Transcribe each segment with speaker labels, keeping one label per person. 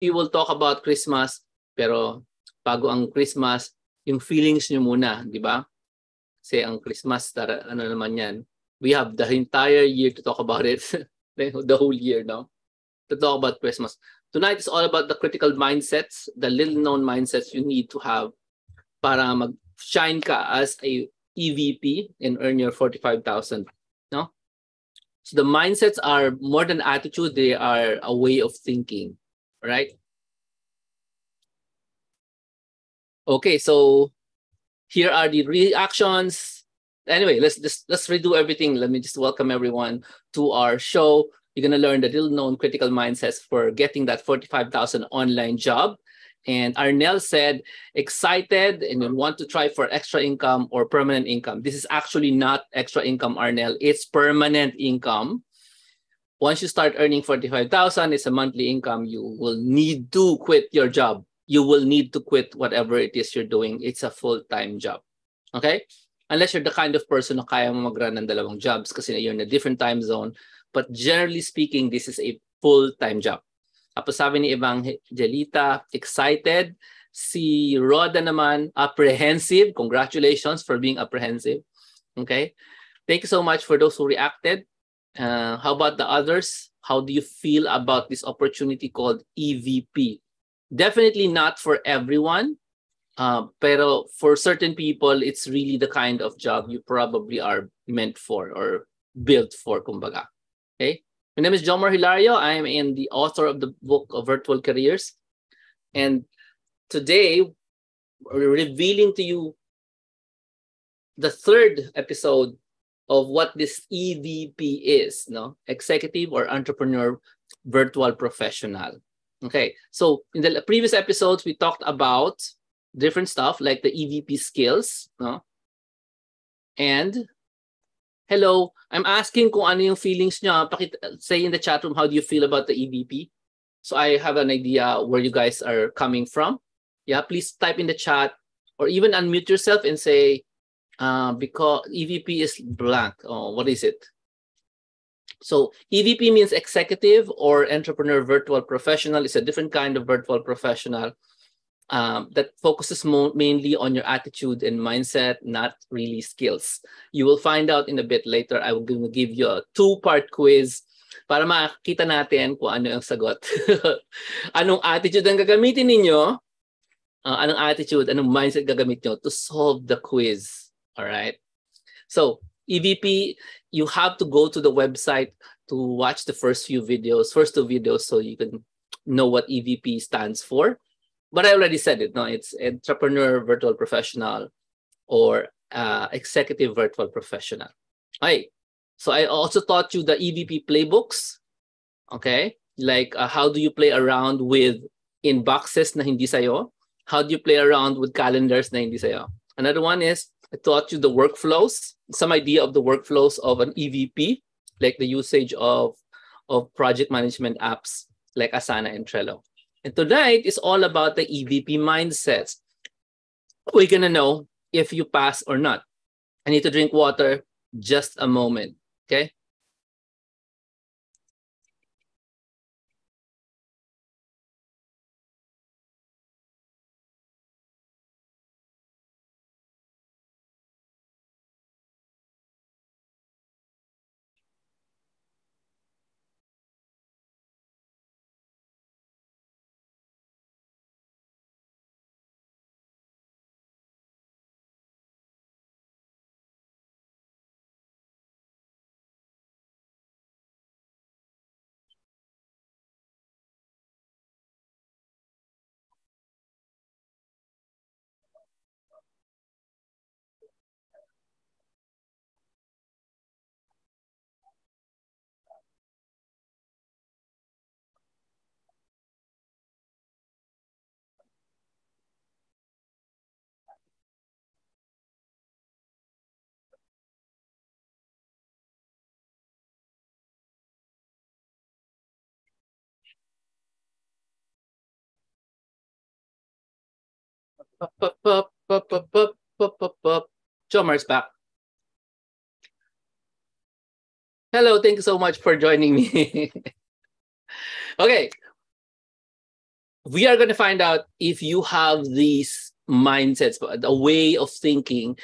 Speaker 1: we will talk about Christmas, pero bago ang Christmas, yung feelings nyo muna, di ba? Kasi ang Christmas, ano naman yan, we have the entire year to talk about it, the whole year, no? To talk about Christmas. Tonight is all about the critical mindsets, the little-known mindsets you need to have para mag-shine ka as a EVP and earn your 45,000, no? So the mindsets are more than attitude, they are a way of thinking, right? Okay, so here are the reactions. Anyway, let's redo everything. Let me just welcome everyone to our show. You're gonna learn the little-known critical mindsets for getting that 45,000 online job. And Arnell said, excited and you want to try for extra income or permanent income. This is actually not extra income, Arnell. It's permanent income. Once you start earning 45,000, it's a monthly income. You will need to quit your job. You will need to quit whatever it is you're doing. It's a full-time job. Okay? Unless you're the kind of person na kaya mo mag-run ng dalawang jobs kasi you're in a different time zone. But generally speaking, this is a full-time job. Tapos sabi ni Evangelita, excited. Si Roda naman, apprehensive. Congratulations for being apprehensive. Okay? Thank you so much for those who reacted. How about the others? How do you feel about this opportunity called EVP? Definitely not for everyone. Pero for certain people, it's really the kind of job you probably are meant for or built for, kumbaga. Okay? My name is Jomar Hilario. I am the author of the book of Virtual Careers. And today, we're revealing to you the third episode of what this EVP is, no? Executive or Entrepreneur Virtual Professional. Okay, so in the previous episodes, we talked about different stuff like the EVP skills, no? And hello, I'm asking kung ano yung feelings nyo. Say in the chat room, how do you feel about the EVP? So I have an idea where you guys are coming from. Yeah, please type in the chat or even unmute yourself and say, because EVP is blank. Oh, what is it? So EVP means executive or entrepreneur virtual professional. It's a different kind of virtual professional that focuses mainly on your attitude and mindset, not really skills. You will find out in a bit later. I will give you a two-part quiz para makita natin kung ano yung sagot. Anong attitude ang gagamitin ninyo? Anong attitude, anong mindset gagamit nyo to solve the quiz? All right. So EVP, you have to go to the website to watch the first two videos, so you can know what EVP stands for. But I already said it, no? It's Entrepreneur Virtual Professional or Executive Virtual Professional. Okay. So I also taught you the EVP playbooks. Okay. Like how do you play around with inboxes na hindi sayo? How do you play around with calendars na hindi sayo? Another one is I taught you the workflows, some idea of the workflows of an EVP, like the usage of project management apps like Asana and Trello. And tonight is all about the EVP mindsets. We're going to know if you pass or not. I need to drink water. Just a moment, okay? Jomar's back. Hello, thank you so much for joining me. Okay. we are going to find out if you have these mindsets, a way of thinking.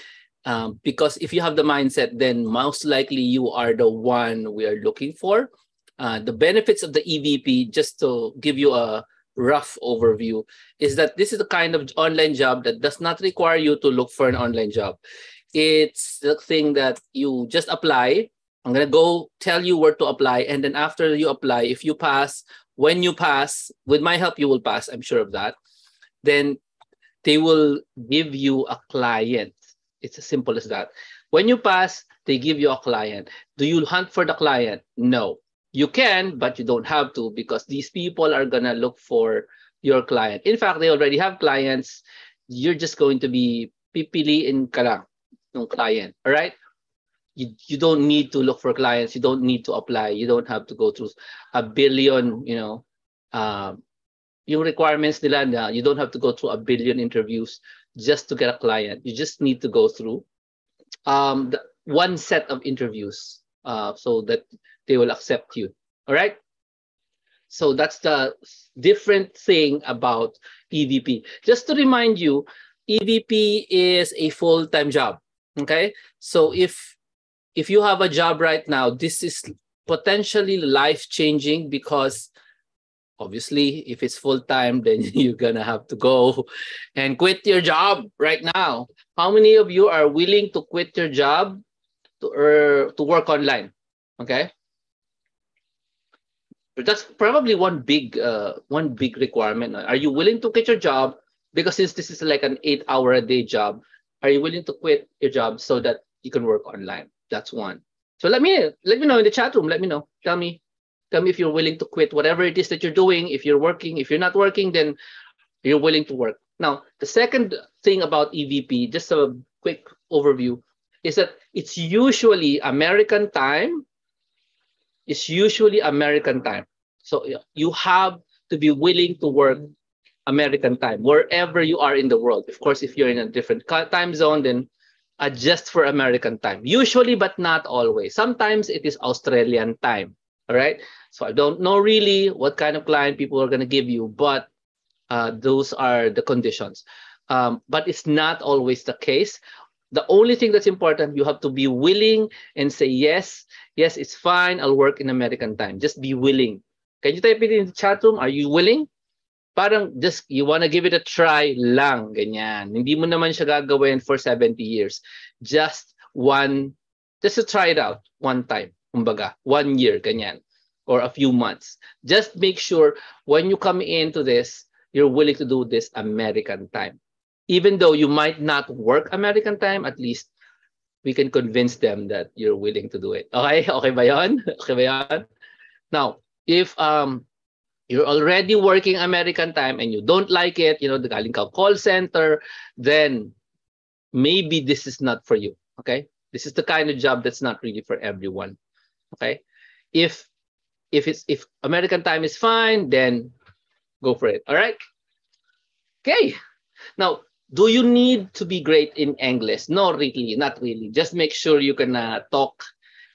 Speaker 1: Because if you have the mindset, then most likely you are the one we are looking for. The benefits of the EVP, just to give you a rough overview, is that this is the kind of online job that does not require you to look for an online job. It's the thing that you just apply. I'm going to go tell you where to apply. And then after you apply, if you pass, when you pass, with my help, you will pass. I'm sure of that. Then they will give you a client. It's as simple as that. When you pass, they give you a client. Do you hunt for the client? No. You can, but you don't have to, because these people are going to look for your client. In fact, they already have clients. You're just going to be pipiliin ka lang ng client. All right? You don't need to look for clients. You don't need to apply. You don't have to go through a billion, yung requirements nila na you don't have to go through a billion interviews just to get a client. You just need to go through one set of interviews so that they will accept you. All right? So that's the different thing about EVP. Just to remind you, EVP is a full-time job. Okay? So if you have a job right now, this is potentially life-changing, because obviously, if it's full-time, then you're going to have to go and quit your job right now. How many of you are willing to quit your job to work online? Okay? But that's probably one big requirement. Are you willing to quit your job? Because since this is like an 8-hour-a-day job, are you willing to quit your job so that you can work online? That's one. So let me know in the chat room. Let me know. Tell me if you're willing to quit whatever it is that you're doing. If you're working, if you're not working, then you're willing to work. Now, the second thing about EVP, just a quick overview, is that it's usually American time. It's usually American time. So you have to be willing to work American time, wherever you are in the world. Of course, if you're in a different time zone, then adjust for American time. Usually, but not always. Sometimes it is Australian time. All right. So I don't know really what kind of client people are going to give you, but those are the conditions. But it's not always the case. The only thing that's important, you have to be willing and say, yes, it's fine. I'll work in American time. Just be willing. Can you type it in the chat room? Are you willing? Parang just, you want to give it a try lang, ganyan. Hindi mo naman siya gagawin for 70 years. Just to try it out one time. Kumbaga, 1 year, ganyan, or a few months. Just make sure when you come into this, you're willing to do this American time. Even though you might not work American time, at least we can convince them that you're willing to do it. Okay? Okay ba yun? Okay ba yun? Now, if you're already working American time and you don't like it, the galing ka call center, then maybe this is not for you. Okay? This is the kind of job that's not really for everyone. Okay? If American time is fine, then go for it. All right? Okay. Now, do you need to be great in English? No, really, not really. Just make sure you can talk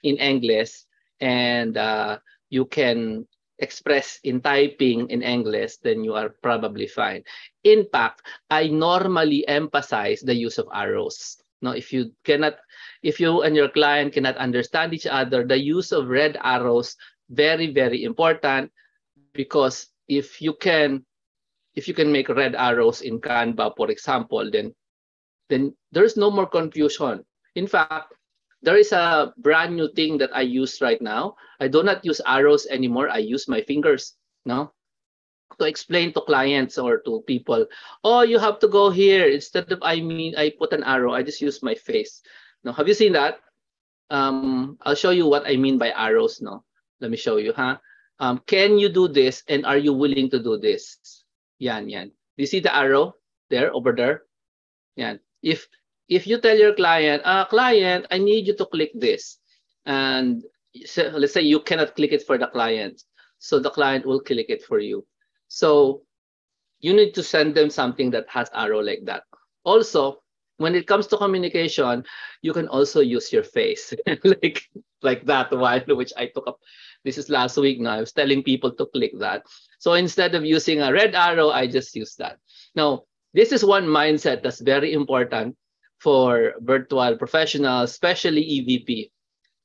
Speaker 1: in English and you can express in typing in English, then you are probably fine. In fact, I normally emphasize the use of arrows. Now, if you and your client cannot understand each other, the use of red arrows, very, very important, because if you can make red arrows in Canva, for example, then there's no more confusion. In fact, there is a brand new thing that I use right now. I do not use arrows anymore. I use my fingers, to explain to clients or to people. Oh, you have to go here. Instead of I put an arrow, I just use my face. Now, have you seen that? I'll show you what I mean by arrows. No, let me show you. Can you do this? And are you willing to do this? Yan. Do you see the arrow there, over there? Yan. If you tell your client, client, I need you to click this. And so, let's say you cannot click it for the client. So the client will click it for you. So you need to send them something that has arrow like that. Also, when it comes to communication, you can also use your face like that one, which I took up This is last week now. I was telling people to click that. So instead of using a red arrow, I just use that. Now, this is one mindset that's very important for virtual professionals, especially EVP.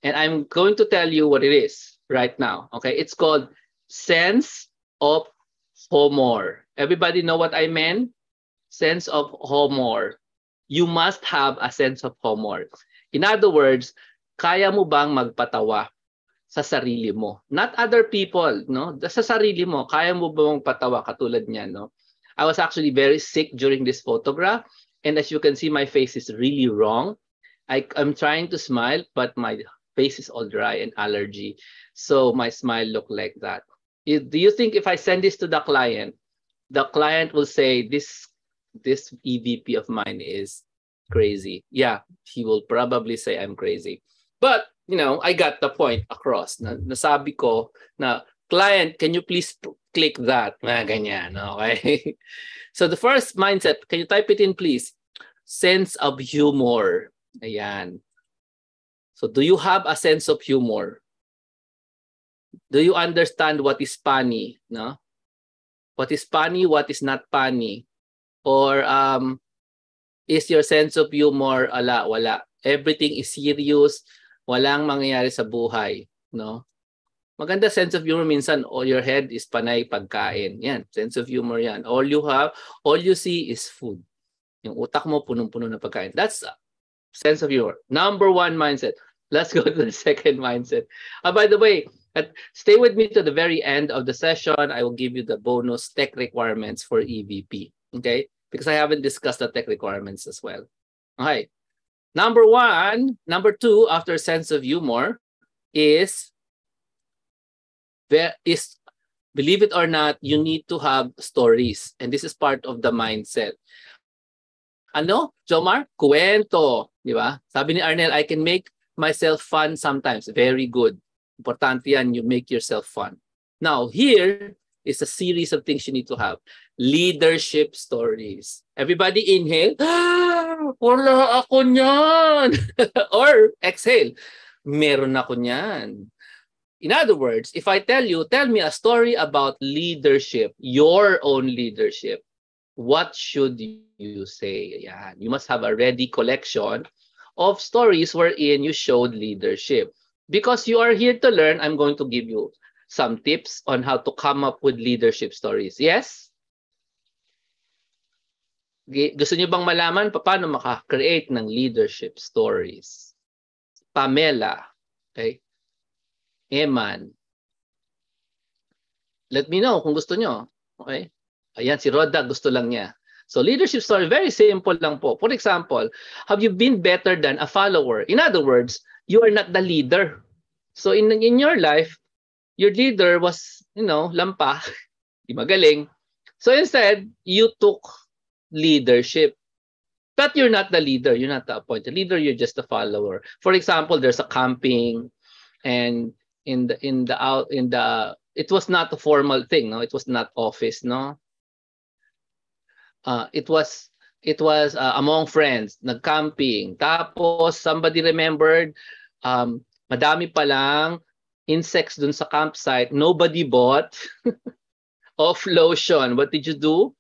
Speaker 1: And I'm going to tell you what it is right now. Okay, it's called sense of humor. Everybody know what I meant? Sense of humor. You must have a sense of humor. In other words, kaya mo bang magpatawa sa sarili mo? Not other people, no? Sa sarili mo, kaya mo bang patawa katulad niya, no? I was actually very sick during this photograph, and as you can see, my face is really wrong. I'm trying to smile, but my face is all dry and allergy. So my smile look like that. Do you think if I send this to the client will say, this EVP of mine is crazy? Yeah, he will probably say I'm crazy. But, I got the point across. Nasabi ko na, client, can you please click that? Ganyan, okay? So the first mindset, can you type it in, please? Sense of humor. Ayan. So do you have a sense of humor? Do you understand what is funny? No? What is funny, what is not funny? Or is your sense of humor wala? Everything is serious, walang mangyayari sa buhay, no? Maganda sense of humor minsan, all your head is panay pagkain. Yan, sense of humor yan. All you see is food. Yung utak mo punong-puno na pagkain. That's sense of humor. Number one mindset. Let's go to the second mindset. By the way, stay with me to the very end of the session. I will give you the bonus tech requirements for EVP. Okay? Because I haven't discussed the tech requirements as well. Okay. Number two, after sense of humor, is believe it or not, you need to have stories. And this is part of the mindset. Ano, Jomar? Kwento. Di ba? Sabi ni Arnel, I can make myself fun sometimes. Very good. Importante yan, you make yourself fun. Now, here is a series of things you need to have. Leadership stories. Everybody inhale. Wala ako niyan. Or exhale. Meron ako niyan. In other words, if I tell me a story about leadership, your own leadership, what should you say? Yan. You must have a ready collection of stories wherein you showed leadership. Because you are here to learn, I'm going to give you some tips on how to come up with leadership stories. Yes? Gusto niyo bang malaman paano maka-create ng leadership stories? Pamela, okay? Eman. Let me know kung gusto nyo. Okay? Ayan, si Roda, gusto lang niya. So leadership story, very simple lang po. For example, have you been better than a follower? In other words, you are not the leader. So in your life, your leader was, lampa, di magaling. So instead, you took leadership. But you're not the leader. You're not the appointed leader. You're just a follower. For example, there's a camping, and it was not a formal thing, no? It was not office, no? It was among friends, nag-camping. Tapos somebody remembered, madami pa lang insects dun sa campsite. Nobody bought off lotion. What did you do?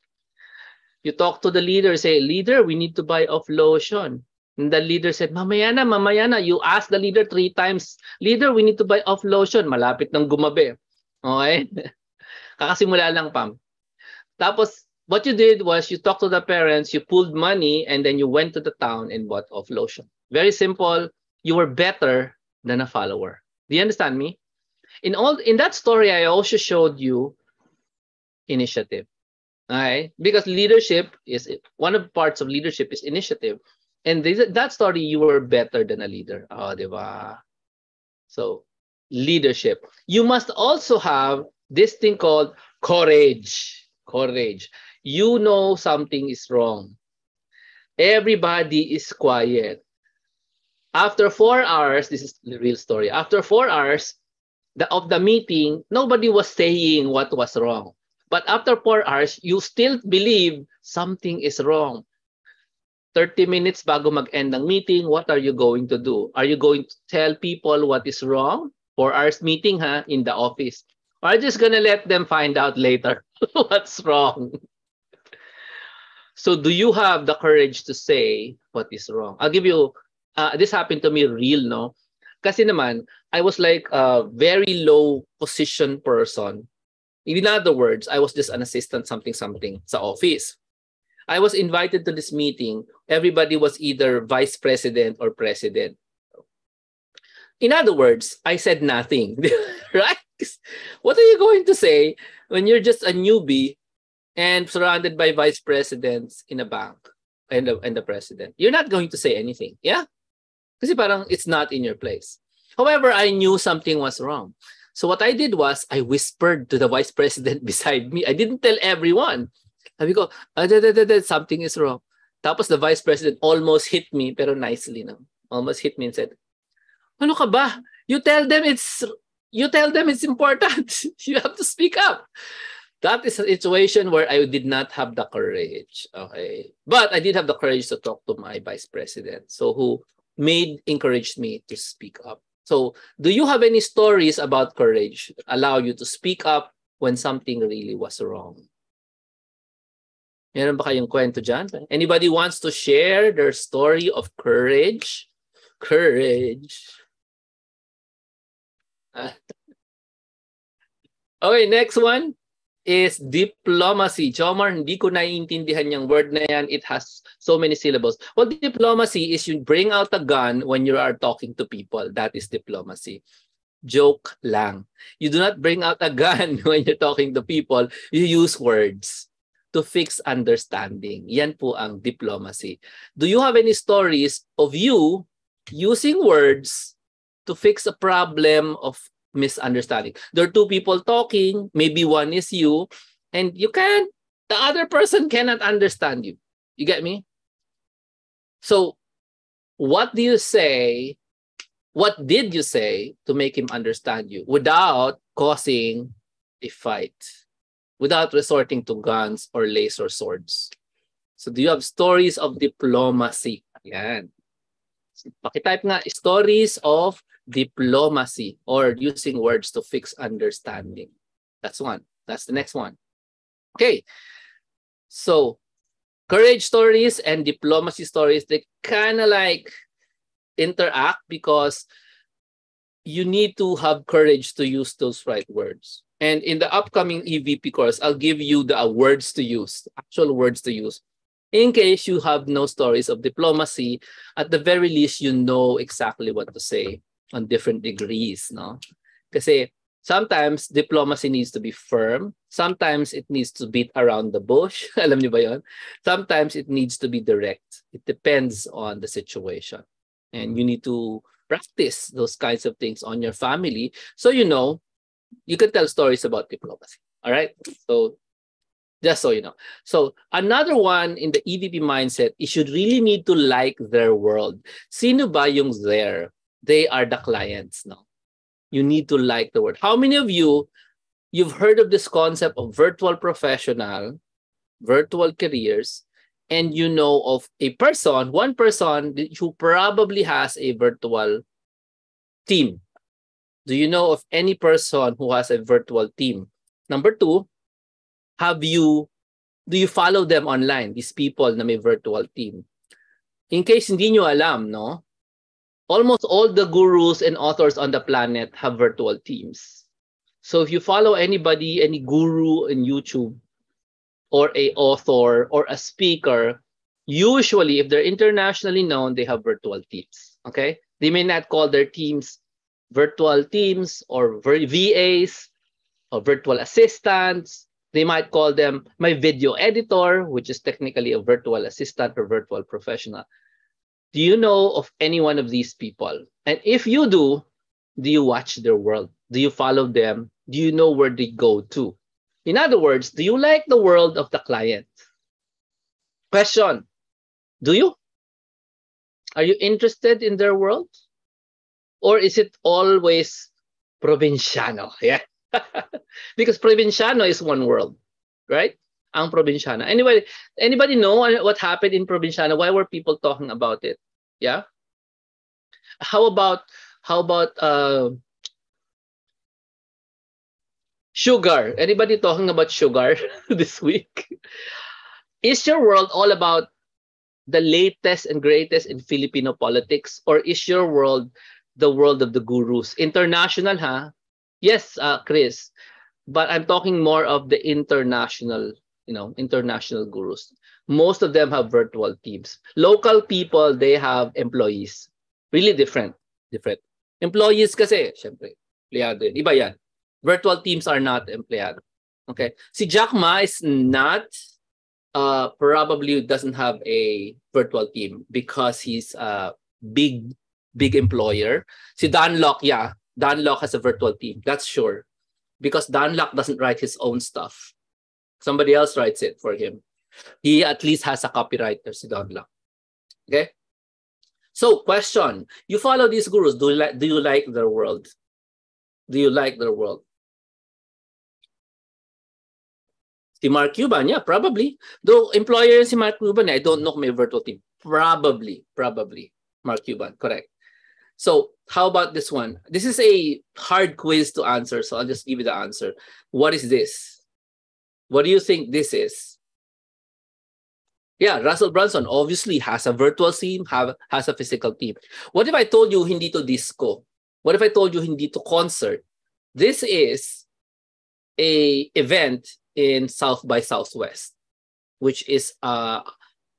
Speaker 1: You talk to the leader, say, leader, we need to buy off lotion. And the leader said, mamaya na. You ask the leader 3 times, leader, we need to buy off lotion. Malapit ng gumabi. Okay? Kakasimula lang, Pam. Tapos, what you did was you talked to the parents, you pulled money, and then you went to the town and bought off lotion. Very simple. You were better than a follower. Do you understand me? In that story, I also showed you initiative. Okay? Because leadership is one of the parts of leadership is initiative. And that story, you were better than a leader. Oh, diba? So, leadership. You must also have this thing called courage. Courage. You know something is wrong. Everybody is quiet. After 4 hours, this is the real story. After 4 hours of the meeting, nobody was saying what was wrong. But after 4 hours, you still believe something is wrong. 30 minutes bago mag-end ng meeting, what are you going to do? Are you going to tell people what is wrong? 4 hours meeting in the office. Or just gonna let them find out later what's wrong. So do you have the courage to say what is wrong? I'll give you, this happened to me real, no? Kasi naman, I was like a very low position person. In other words, I was just an assistant something sa office. I was invited to this meeting. Everybody was either vice president or president. In other words, I said nothing, right? What are you going to say when you're just a newbie and surrounded by vice presidents in a bank and the president? You're not going to say anything, yeah? Kasi parang it's not in your place. However, I knew something was wrong. So what I did was I whispered to the vice president beside me. I didn't tell everyone. Sabi ko, something is wrong. Tapos the vice president almost hit me, pero nicely, no? Almost hit me and said, ano ka ba? You tell them it's important. You have to speak up. That is a situation where I did not have the courage. Okay. But I did have the courage to talk to my vice president. So who encouraged me to speak up. So do you have any stories about courage that allow you to speak up when something really was wrong? Meron ba kayong kwento dyan? Anybody wants to share their story of courage? Courage. Okay, next one is diplomacy. Chomar, hindi ko naiintindihan yung word na yan. It has so many syllables. Well, diplomacy is you bring out a gun when you are talking to people. That is diplomacy. Joke lang. You do not bring out a gun when you're talking to people. You use words to fix understanding. Yan po ang diplomacy. Do you have any stories of you using words to fix a problem of misunderstanding? There are two people talking, maybe one is you, and the other person cannot understand you. You get me? So what do you say? What did you say to make him understand you without causing a fight, without resorting to guns or laser swords? So do you have stories of diplomacy? Yan. Pakitype nga, stories of diplomacy or using words to fix understanding. That's one. That's the next one. Okay. So courage stories and diplomacy stories, they kind of like interact because you need to have courage to use those right words. And in the upcoming EVP course, I'll give you the words to use, actual words to use. In case you have no stories of diplomacy, at the very least, you know exactly what to say on different degrees, no? Kasi sometimes diplomacy needs to be firm. Sometimes it needs to beat around the bush. Alam niyo ba yon? Sometimes it needs to be direct. It depends on the situation. And you need to practice those kinds of things on your family so you know you can tell stories about diplomacy. All right? So just so you know. So another one in the EVP mindset, you should really need to like their world. Sino ba yung there? They are the clients, no? You need to like the word. How many of you've heard of this concept of virtual professional, virtual careers, and you know of one person who probably has a virtual team? Do you know of any person who has a virtual team? Number two, do you follow them online, these people na may virtual team? In case hindi nyo alam, no? Almost all the gurus and authors on the planet have virtual teams. So if you follow anybody, any guru in YouTube, or a author or a speaker, usually if they're internationally known, they have virtual teams. Okay? They may not call their teams virtual teams or VAs or virtual assistants. They might call them my video editor, which is technically a virtual assistant or virtual professional. Do you know of any one of these people? And if you do you watch their world? Do you follow them? Do you know where they go to? In other words, do you like the world of the client? Question, do you? Are you interested in their world? Or is it always provinciano? Yeah. Because provinciano is one world, right? Ang provinciano. Anyway, anybody know what happened in provinciano? Why were people talking about it? Yeah. How about Sugar. Anybody talking about sugar this week? Is your world all about the latest and greatest in Filipino politics, or is your world the world of the gurus? International, huh? Yes, Chris. But I'm talking more of the international, international gurus. Most of them have virtual teams. Local people, they have employees. Really different. Different. Employees kasi, syempre, empleyado yun. Iba yan. Virtual teams are not empleyado. Okay? Si Jack Ma is not, probably doesn't have a virtual team because he's a big employer. Si Dan Lok, yeah. Dan Lok has a virtual team. That's sure. Because Dan Lok doesn't write his own stuff. Somebody else writes it for him. He at least has a copywriter, si Dan Lok. Okay? So, question. You follow these gurus. Do you like their world? Do you like their world? Si Mark Cuban, yeah, probably. Though employer si Mark Cuban, I don't know kung may virtual team. Probably. Mark Cuban, correct. So, how about this one? This is a hard quiz to answer, so I'll just give you the answer. What is this? What do you think this is? Yeah, Russell Brunson obviously has a virtual team, has a physical team. What if I told you hindi to disco? What if I told you hindi to concert? This is a event in South by Southwest, which is a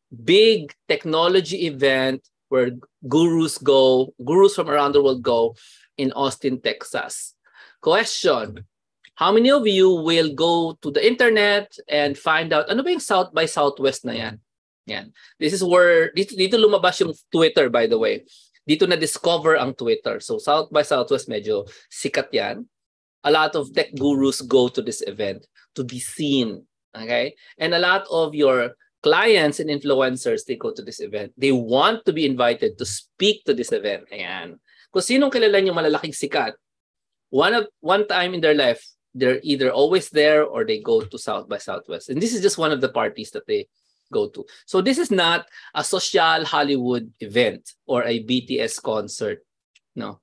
Speaker 1: big technology event where gurus from around the world go in Austin, Texas. Question. How many of you will go to the internet and find out ano ba yung South by Southwest na yan? Yan. This is where, dito lumabas yung Twitter, by the way. Dito na-discover ang Twitter. So South by Southwest, medyo sikat yan. A lot of tech gurus go to this event to be seen. Okay? And a lot of your clients and influencers, they go to this event. They want to be invited to speak to this event. Ayan. Kung sinong kilala nyo malalaking sikat, one time in their life, they're either always there or they go to South by Southwest. And this is just one of the parties that they go to. So this is not a social Hollywood event or a BTS concert. No.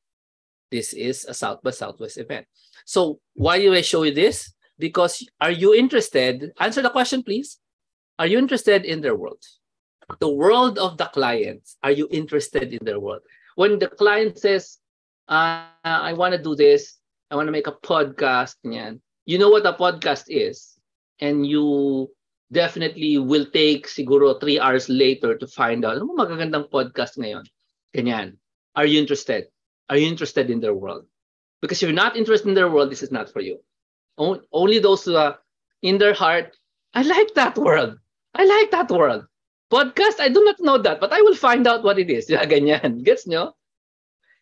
Speaker 1: This is a South by Southwest event. So why do I show you this? Because are you interested? Answer the question, please. Are you interested in their world? The world of the clients. Are you interested in their world? When the client says, I want to do this, I want to make a podcast, yan, you know what a podcast is. And you definitely will take siguro 3 hours later to find out, ano magagandang podcast ngayon? Ganyan. Are you interested? Are you interested in their world? Because if you're not interested in their world, this is not for you. Only those who are in their heart, I like that world. I like that world. Podcast, I do not know that, but I will find out what it is. Ganyan. Gets nyo?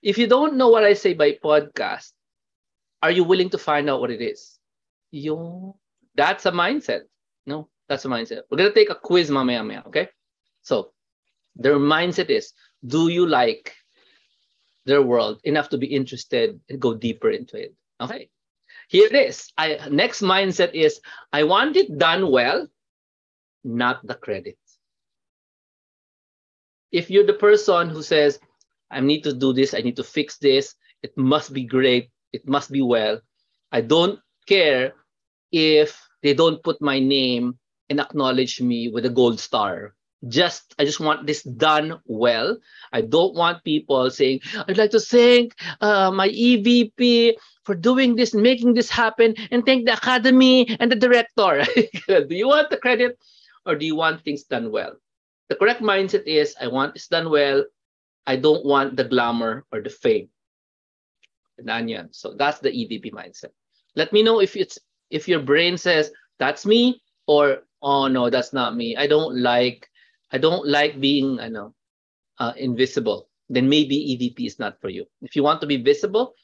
Speaker 1: If you don't know what I say by podcast, are you willing to find out what it is? That's a mindset. No, that's a mindset. We're going to take a quiz mamaya, okay? So, their mindset is, do you like their world enough to be interested and go deeper into it? Okay. Here it is. Next mindset is, I want it done well, not the credit. If you're the person who says, I need to do this, I need to fix this, it must be great, it must be well, I don't care if they don't put my name and acknowledge me with a gold star. I just want this done well. I don't want people saying, I'd like to thank my EVP for doing this, making this happen, and thank the academy and the director. Do you want the credit or do you want things done well? The correct mindset is, I want this done well. I don't want the glamour or the fame. So that's the EVP mindset. Let me know if your brain says, that's me, or, oh no, that's not me. I don't like being invisible. Then maybe EVP is not for you. If you want to be visible,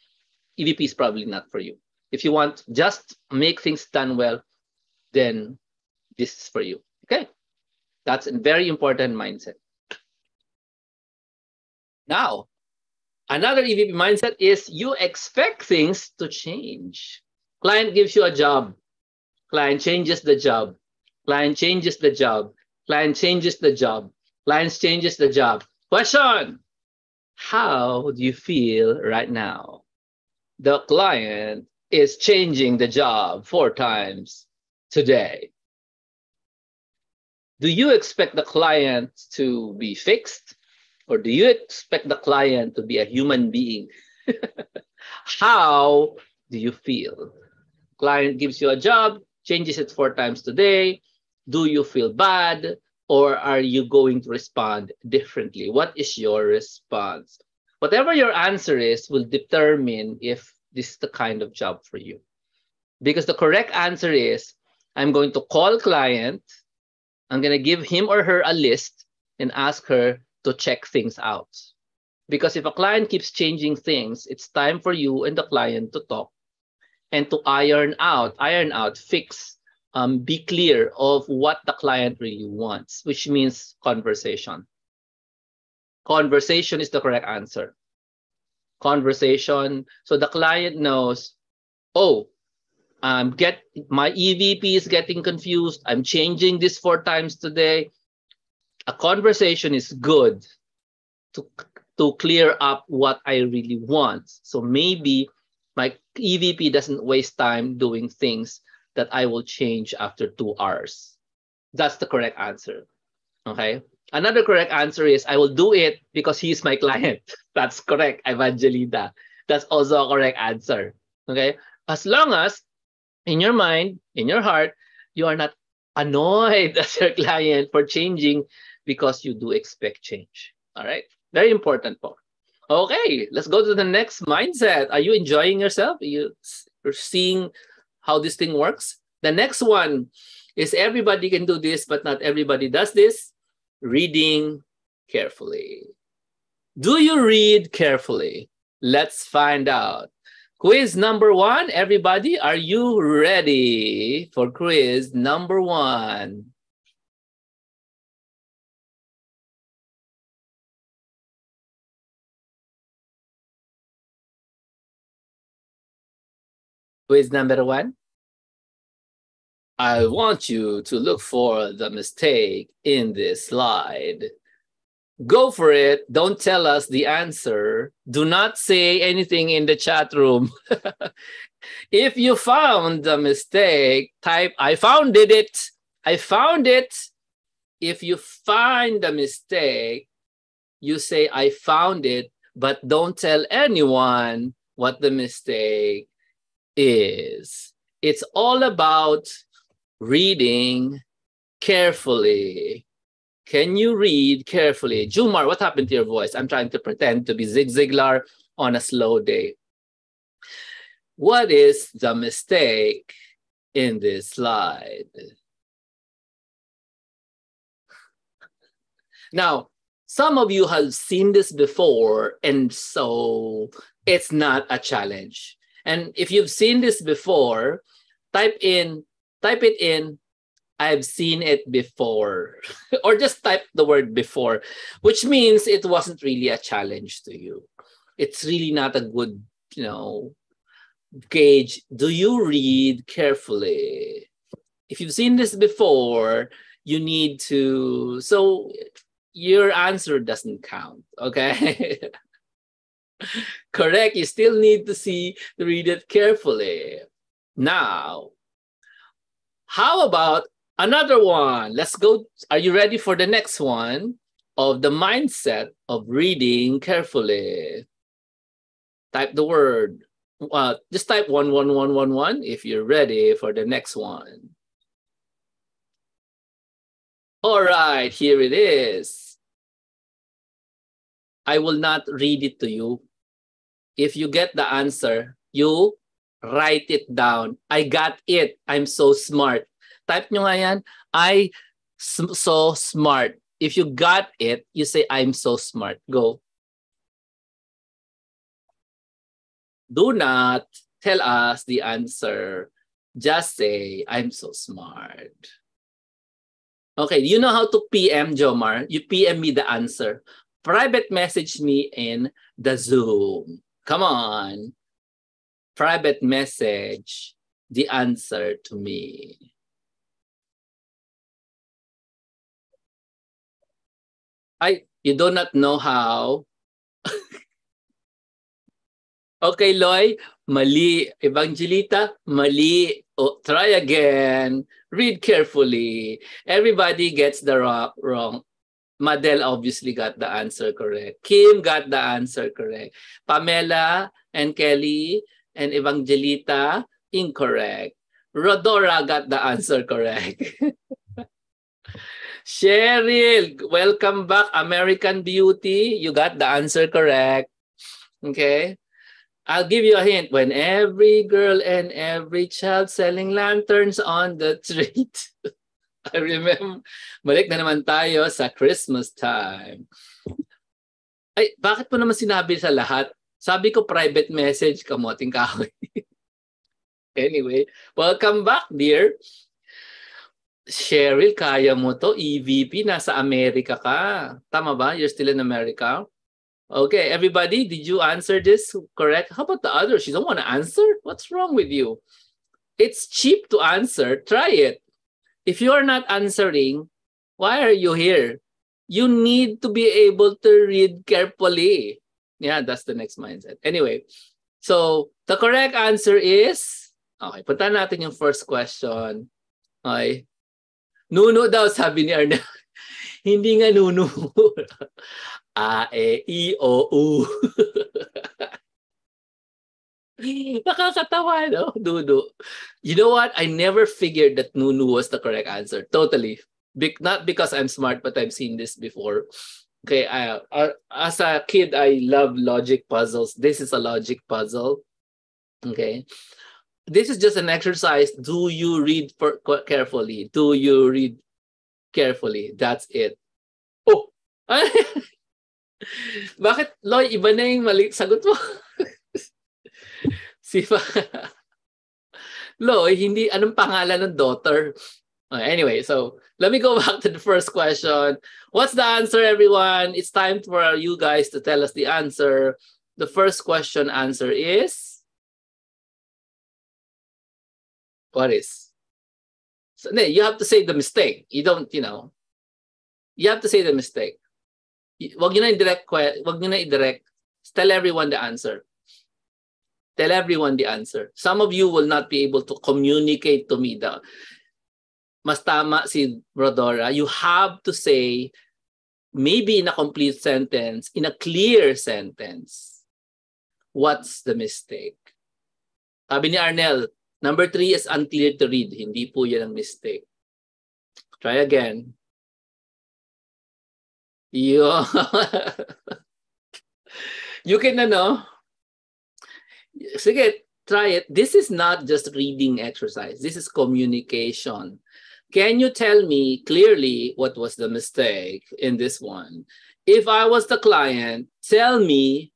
Speaker 1: EVP is probably not for you. If you want just make things done well, then this is for you. Okay? That's a very important mindset. Now, another EVP mindset is you expect things to change. Client gives you a job. Client changes the job. Client changes the job. Client changes the job. Client changes the job. Question. How do you feel right now? The client is changing the job 4 times today. Do you expect the client to be fixed, or do you expect the client to be a human being? How do you feel? Client gives you a job, changes it 4 times today. Do you feel bad, or are you going to respond differently? What is your response? Whatever your answer is will determine if this is the kind of job for you. Because the correct answer is, I'm going to call client, I'm going to give him or her a list and ask her to check things out. Because if a client keeps changing things, it's time for you and the client to talk and to iron out, fix, be clear of what the client really wants, which means conversation. Conversation is the correct answer. Conversation. So the client knows, oh, get my EVP is getting confused. I'm changing this 4 times today. A conversation is good to clear up what I really want. So maybe my EVP doesn't waste time doing things that I will change after 2 hours. That's the correct answer. Okay. Another correct answer is I will do it because he's my client. That's correct, Evangelina. That's also a correct answer. Okay. As long as in your mind, in your heart, you are not annoyed as your client for changing because you do expect change. All right. Very important po. Okay, let's go to the next mindset. Are you enjoying yourself? You're seeing how this thing works? The next one is everybody can do this, but not everybody does this. Reading carefully. Do you read carefully? Let's find out. Quiz number 1, everybody, are you ready for quiz number 1? Quiz number 1. I want you to look for the mistake in this slide. Go for it. Don't tell us the answer. Do not say anything in the chat room. If you found the mistake, type, I found it. I found it. If you find the mistake, you say, I found it, but don't tell anyone what the mistake is. It's all about reading carefully. Can you read carefully? Jumar, what happened to your voice? I'm trying to pretend to be Zig Ziglar on a slow day. What is the mistake in this slide? Now, some of you have seen this before, and so it's not a challenge. And if you've seen this before, type it in, I've seen it before. Or just type the word before, which means it wasn't really a challenge to you. It's really not a good, gauge. Do you read carefully? If you've seen this before, you need to, so your answer doesn't count, okay? Correct, you still need to read it carefully. Now, how about another one? Let's go. Are you ready for the next one of the mindset of reading carefully? Type the word. Just type 11111 if you're ready for the next one. All right, here it is. I will not read it to you. If you get the answer, you write it down. I got it. I'm so smart. Type nyo nga yan. So smart. If you got it, you say, I'm so smart. Go. Do not tell us the answer. Just say, I'm so smart. Okay, you know how to PM, Jomar? You PM me the answer. Private message me in the Zoom. Come on. Private message the answer to me. You do not know how. Okay, Loy, mali. Evangelita, mali. Oh, try again. Read carefully. Everybody gets the wrong. Madel obviously got the answer correct. Kim got the answer correct. Pamela and Kelly and Evangelita, incorrect. Rodora got the answer correct. Cheryl, welcome back. American Beauty, you got the answer correct. Okay. I'll give you a hint. When every girl and every child selling lanterns on the street. I remember. Balik na naman tayo sa Christmas time. Ay, bakit mo naman sinabi sa lahat? Sabi ko private message, kamoting kahoy. Anyway, welcome back, dear. Cheryl, kaya mo to. EVP, nasa Amerika ka. Tama ba? You're still in America? Okay, everybody, did you answer this correct? How about the others? You don't want to answer? What's wrong with you? It's cheap to answer. Try it. If you are not answering, why are you here? You need to be able to read carefully. Yeah, that's the next mindset. Anyway, so the correct answer is, okay, punta natin yung first question. Okay. Nuno daw, sabi ni Arnel. Hindi nga nuno. A, E, I, O, U. Nakakatawa, no? Nuno. You know what? I never figured that Nunu was the correct answer. Totally. Not because I'm smart, but I've seen this before. Okay, as a kid, I love logic puzzles. This is a logic puzzle. Okay. This is just an exercise. Do you read carefully? Do you read carefully? That's it. Oh! Bakit, Loy, iba na yung mali sagot mo? Sipa. Loy, hindi, anong pangalan ng daughter? Anyway, so let me go back to the first question. What's the answer, everyone? It's time for you guys to tell us the answer. The first question answer is? What is? So, you have to say the mistake. You don't, you have to say the mistake. Wag nyo na i-direct. Tell everyone the answer. Tell everyone the answer. Some of you will not be able to communicate to me. Mas tama si Rodora. You have to say, maybe in a complete sentence, in a clear sentence, what's the mistake? Sabi ni Arnel, number 3 is unclear to read. Hindi po yan ang mistake. Try again. You can, sige, try it. This is not just reading exercise. This is communication. Can you tell me clearly what was the mistake in this one? If I was the client, tell me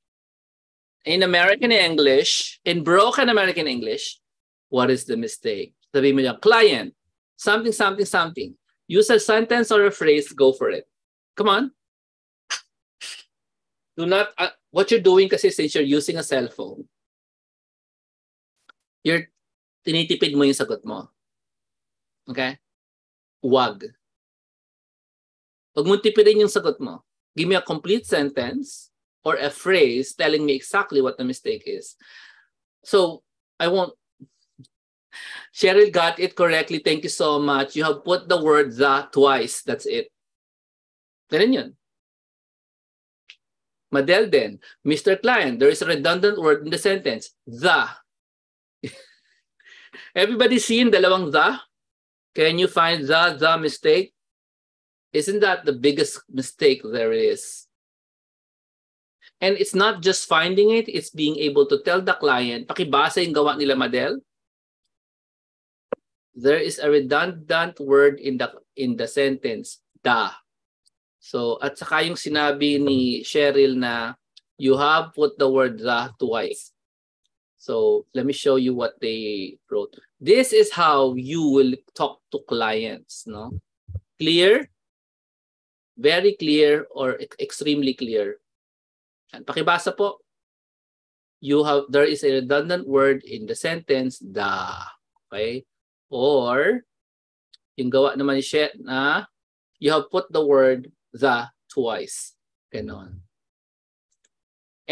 Speaker 1: in American English, in broken American English, what is the mistake? Sabi mo niya, client, something, something, something. Use a sentence or a phrase, go for it. Come on. Do not, what you're doing kasi since you're using a cell phone, you're tinitipid mo yung sagot mo. Okay? Wag. Wag mo tipidin yung sagot mo. Give me a complete sentence or a phrase telling me exactly what the mistake is. So, I won't. Cheryl got it correctly. Thank you so much. You have put the word the twice. That's it. Ganun yun. Madel then, Mr. Client, there is a redundant word in the sentence. The. Everybody seen dalawang the? Can you find the mistake? Isn't that the biggest mistake there is? And it's not just finding it, it's being able to tell the client, pakibasa yung gawa nila, Madel. There is a redundant word in the sentence, the. So, at saka yung sinabi ni Cheryl na you have put the word the twice. So, let me show you what they wrote. This is how you will talk to clients, no? Clear, very clear, or extremely clear. And pakibasa po. There is a redundant word in the sentence, the. Okay? Or, yung gawa naman ni Cheryl na you have put the word the twice. Ganon.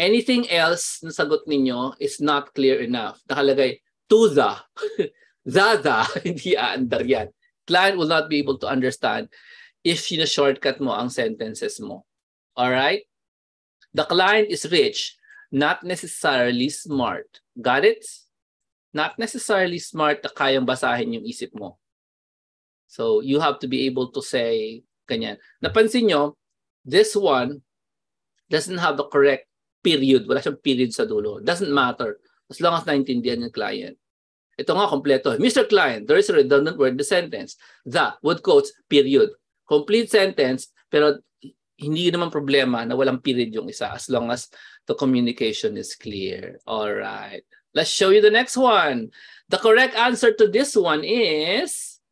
Speaker 1: Anything else na sagot ninyo is not clear enough. Nakalagay, to the, the, hindi aandar yan. Client will not be able to understand if shortcut mo ang sentences mo. All right? The client is rich, not necessarily smart. Got it? Not necessarily smart na kayang basahin yung isip mo. So you have to be able to say, ganyan. Napansin nyo, this one doesn't have the correct period. Wala siyang period sa dulo. Doesn't matter as long as naintindihan yung client. Ito nga, kompleto. Mr. Client, there is a redundant word in the sentence. The, would quotes, period. Complete sentence, pero hindi naman problema na walang period yung isa as long as the communication is clear. All right. Let's show you the next one. The correct answer to this one is,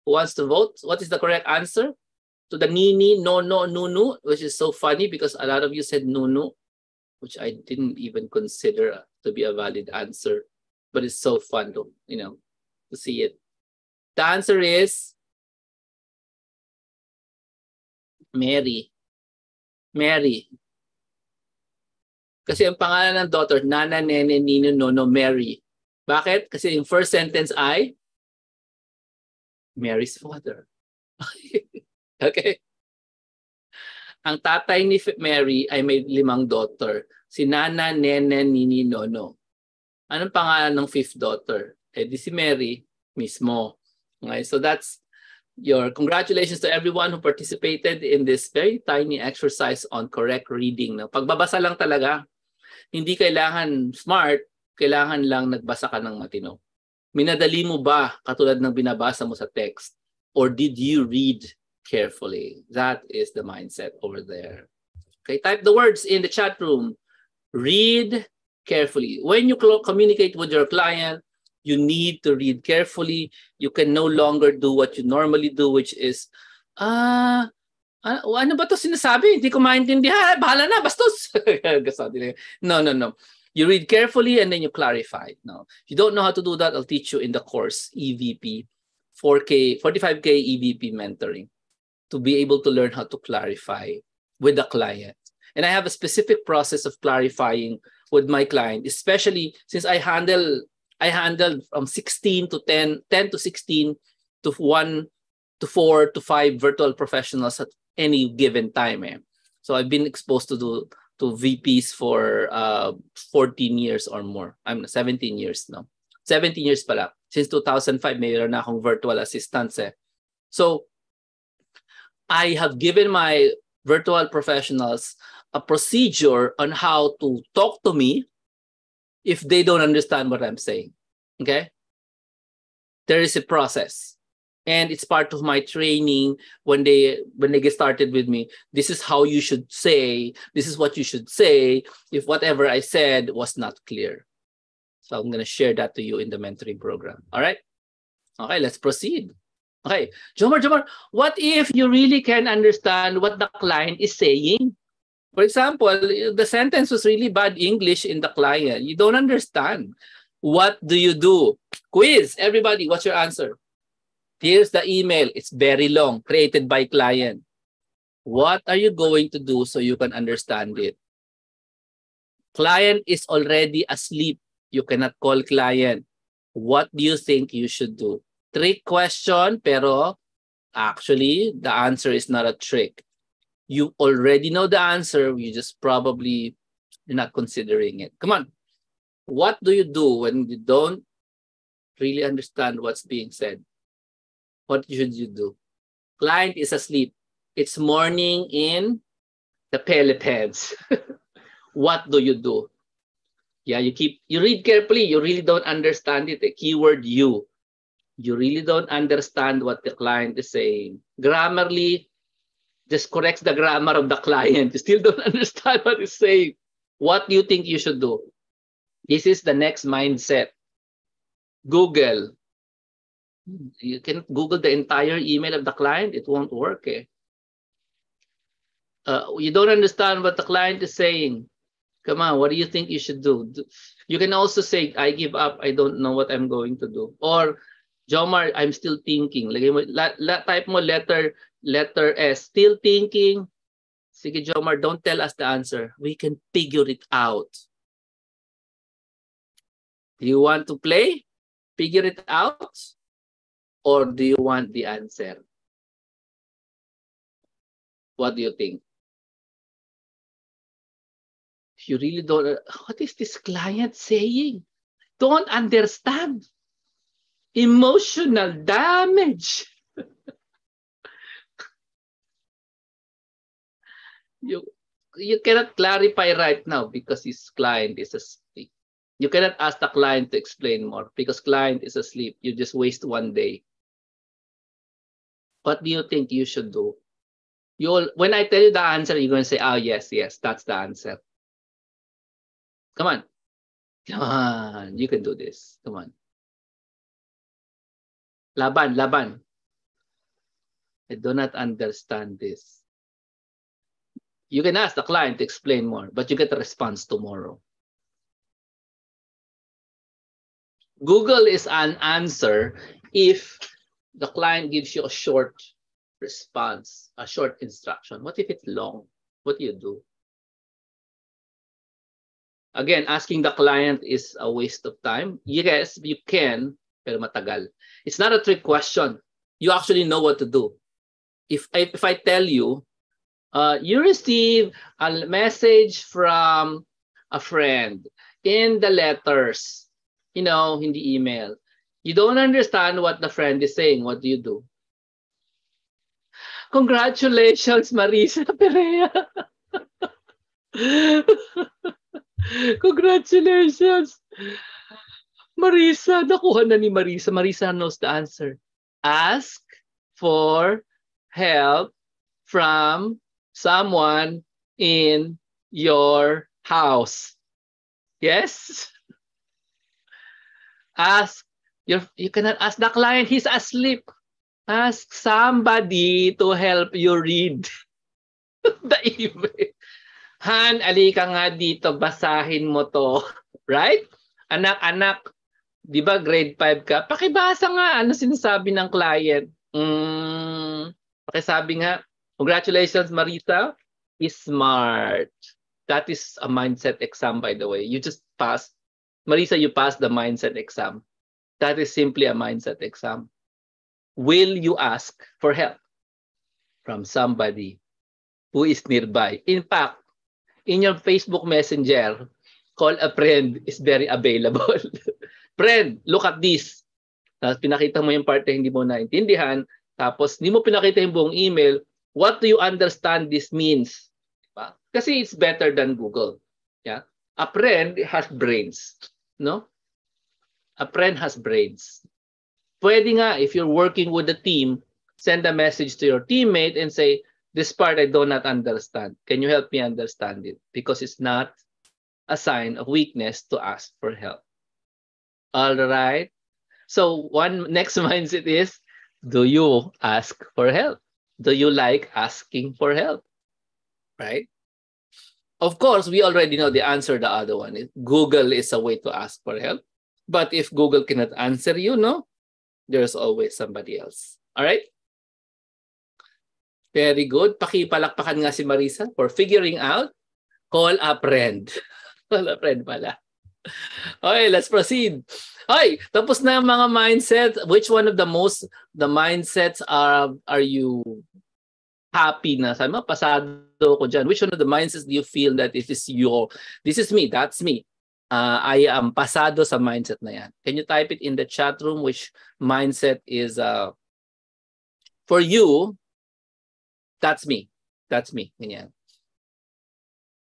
Speaker 1: who wants to vote? What is the correct answer to the nini, no, nunu, which is so funny because a lot of you said nunu, which I didn't even consider to be a valid answer, but it's so fun to, to see it. The answer is Mary. Mary. Kasi ang pangalan ng daughter, Nana, Nene, Nino, Nono, Mary. Bakit? Kasi yung first sentence ay Mary's father. Okay? Ang tatay ni Mary ay may 5 daughter. Si Nana, Nene, Nini, Nono. Anong pangalan ng 5th daughter? Eh di si Mary mismo. Okay? So that's your congratulations to everyone who participated in this very tiny exercise on correct reading. Pagbabasa lang talaga. Hindi kailangan smart, kailangan lang nagbasa ka ng matino. Minadali mo ba katulad ng binabasa mo sa text? Or did you read carefully? That is the mindset over there. Okay, type the words in the chat room. Read carefully. When you communicate with your client, you need to read carefully. You can no longer do what you normally do, which is, ano ba ito sinasabi? Hindi ko maintindihan. Bahala na, bastos. No. You read carefully and then you clarify. No, if you don't know how to do that, I'll teach you in the course EVP, 45K EVP mentoring, to be able to learn how to clarify with the client. And I have a specific process of clarifying with my client, especially since I handled from 16 to 10 to 16 to 1 to 4 to 5 virtual professionals at any given time. So I've been exposed to VPs for 14 years or more. I'm 17 years now. 17 years pala. Since 2005, mayroon na akong virtual assistants. So I have given my virtual professionals a procedure on how to talk to me if they don't understand what I'm saying. Okay? There is a process. And it's part of my training when they get started with me. This is how you should say, this is what you should say if whatever I said was not clear. So I'm going to share that to you in the mentoring program. All right? Okay, let's proceed. Okay, Jomar, what if you really can understand what the client is saying? For example, the sentence was really bad English in the client. You don't understand. What do you do? Quiz, everybody, what's your answer? Here's the email. It's very long, created by client. What are you going to do so you can understand it? Client is already asleep. You cannot call client. What do you think you should do? Trick question, pero actually, the answer is not a trick. You already know the answer. You just probably you're not considering it. Come on. What do you do when you don't really understand what's being said? What should you do? Client is asleep. It's morning in the Philippines. What do you do? Yeah, you read carefully. You really don't understand it. The keyword you. You really don't understand what the client is saying. Grammarly, just corrects the grammar of the client. You still don't understand what he's saying. What do you think you should do? This is the next mindset. Google. You can Google the entire email of the client. It won't work. You don't understand what the client is saying. Come on, what do you think you should do? You can also say, I give up. I don't know what I'm going to do. Or, Jomar, I'm still thinking. Type mo letter S. Still thinking. Sige, Jomar, don't tell us the answer. We can figure it out. Do you want to play? Figure it out? Or do you want the answer? What do you think? You really don't. What is this client saying? Don't understand. Emotional damage. You cannot clarify right now because his client is asleep. You cannot ask the client to explain more because client is asleep. You just waste one day. What do you think you should do? When I tell you the answer, you're going to say, oh, yes, that's the answer. Come on. Come on. You can do this. Come on. Laban. I do not understand this. You can ask the client to explain more, but you get a response tomorrow. Google is an answer if the client gives you a short response, a short instruction. What if it's long? What do you do? Again, asking the client is a waste of time. Yes, you can, pero matagal. It's not a trick question. You actually know what to do. If I tell you, you receive a message from a friend in the letters, hindi email. You don't understand what the friend is saying. What do you do? Congratulations, Marisa Perea. Congratulations. Marisa, nakuha na ni Marisa. Marisa knows the answer. Ask for help from someone in your house. Yes? You cannot ask the client, he's asleep. Ask somebody to help you read the email. Han, alika nga dito, basahin mo to. Right? Anak, di ba grade 5 ka? Pakibasa nga, ano sinasabi ng client? Pakisabi nga, congratulations, Marisa, is smart. That is a mindset exam, by the way. You just passed. Marisa, you passed the mindset exam. That is simply a mindset exam. Will you ask for help from somebody who is nearby? In fact, in your Facebook Messenger, call a friend is very available. Friend, look at this. Tapos pinakita mo yung part na hindi mo naintindihan. Tapos hindi mo pinakita yung buong email. What do you understand this means? Diba? Kasi it's better than Google. Yeah? A friend has brains. No? A friend has brains. Pwede nga, if you're working with a team, send a message to your teammate and say, this part I do not understand. Can you help me understand it? Because it's not a sign of weakness to ask for help. All right. So one next mindset is, do you ask for help? Do you like asking for help? Right? Of course, we already know the answer. The other one is Google is a way to ask for help. But if Google cannot answer you, no, there's always somebody else. All right? Very good. Pakipalakpakan nga si Marisa for figuring out. Call a friend. Call a friend pala. Okay, let's proceed. Okay, tapos na yung mga mindset. Which one of the mindsets are you happy na? Sabi mo, pasado ko dyan. Which one of the mindsets do you feel that this is me, that's me? I am pasado sa mindset na yan. Can you type it in the chat room which mindset is for you? That's me. That's me. Ganyan.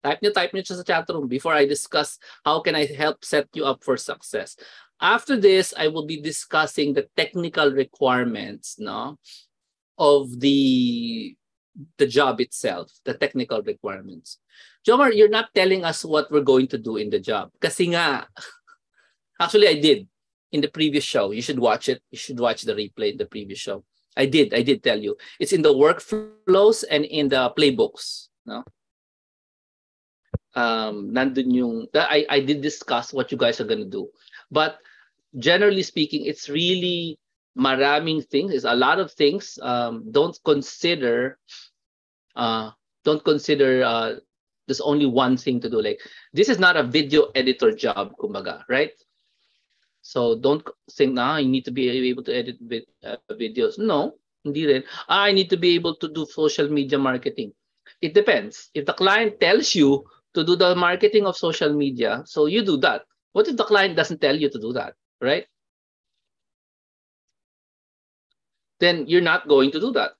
Speaker 1: Type nyo sa chat room before I discuss how can I help set you up for success. After this, I will be discussing the technical requirements, no, of the job itself, the technical requirements. Jomar, you're not telling us what we're going to do in the job. Kasi nga, actually I did in the previous show. You should watch it. You should watch the replay in the previous show. I did tell you. It's in the workflows and in the playbooks, no? Nandun yung, I did discuss what you guys are gonna do. But generally speaking, it's really maraming things. It's a lot of things. Don't consider Don't consider there's only one thing to do. Like, this is not a video editor job, kumbaga, right? So don't think na you need to be able to edit videos. No, hindi rin. I need to be able to do social media marketing. It depends. If the client tells you to do the marketing of social media, so you do that. What if the client doesn't tell you to do that, right? Then you're not going to do that.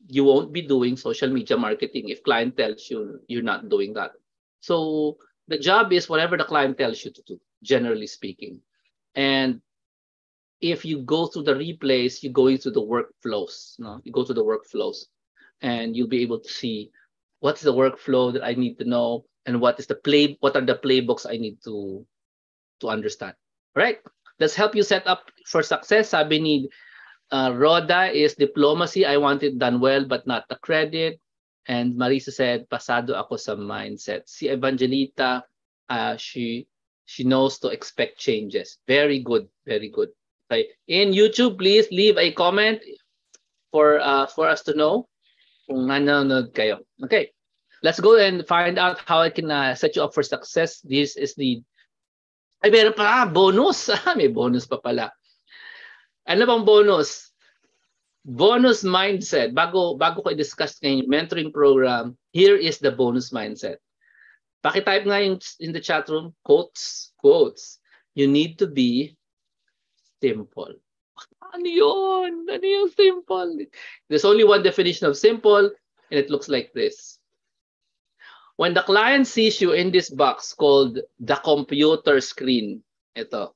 Speaker 1: You won't be doing social media marketing if client tells you you're not doing that. So the job is whatever the client tells you to do, generally speaking. And if you go through the replays, you go into the workflows. No? You go to the workflows, and you'll be able to see what's the workflow that I need to know, and what are the playbooks I need to understand. Right? Let's help you set up for success. Sabi ni Rhoda is diplomacy. I want it done well, but not the credit. And Marisa said, pasado ako sa mindset. Si Evangelita, she knows to expect changes. Very good, very good. Okay. In YouTube, please leave a comment for us to know kung nanonood kayo. Okay. Let's go and find out how I can set you up for success. This is the... Ay, meron pa! Bonus! May bonus pa pala. Ano bang bonus? Bonus mindset. Bago ko i-discuss ngayon yung mentoring program, here is the bonus mindset. Paki-type nga yung in the chat room, quotes. You need to be simple. Ano yun? Ano yung simple? There's only one definition of simple, and it looks like this. When the client sees you in this box called the computer screen, ito,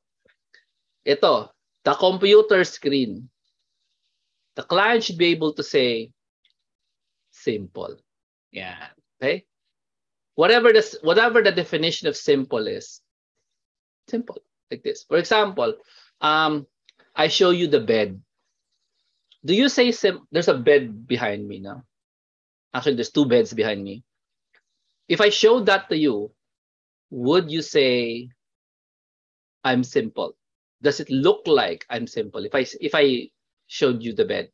Speaker 1: the computer screen, the client should be able to say, simple. Yeah. Okay? Whatever the definition of simple is, simple, like this. For example, I show you the bed. Do you say there's a bed behind me now? Actually, there's two beds behind me. If I show that to you, would you say I'm simple? Does it look like I'm simple if I showed you the bed?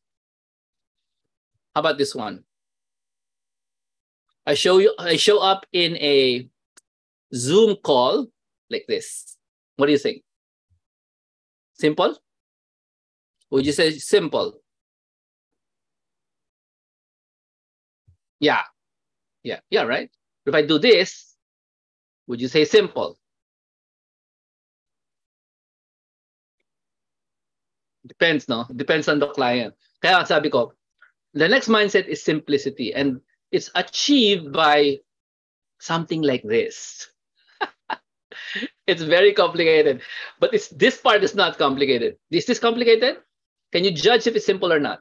Speaker 1: How about this one? I show up in a Zoom call like this. What do you think? Simple? Would you say simple? Yeah, right? If I do this, would you say simple? Depends, no? Depends on the client. Kaya sabi ko, the next mindset is simplicity, and it's achieved by something like this. It's very complicated, but this part is not complicated. Is this complicated? Can you judge if it's simple or not?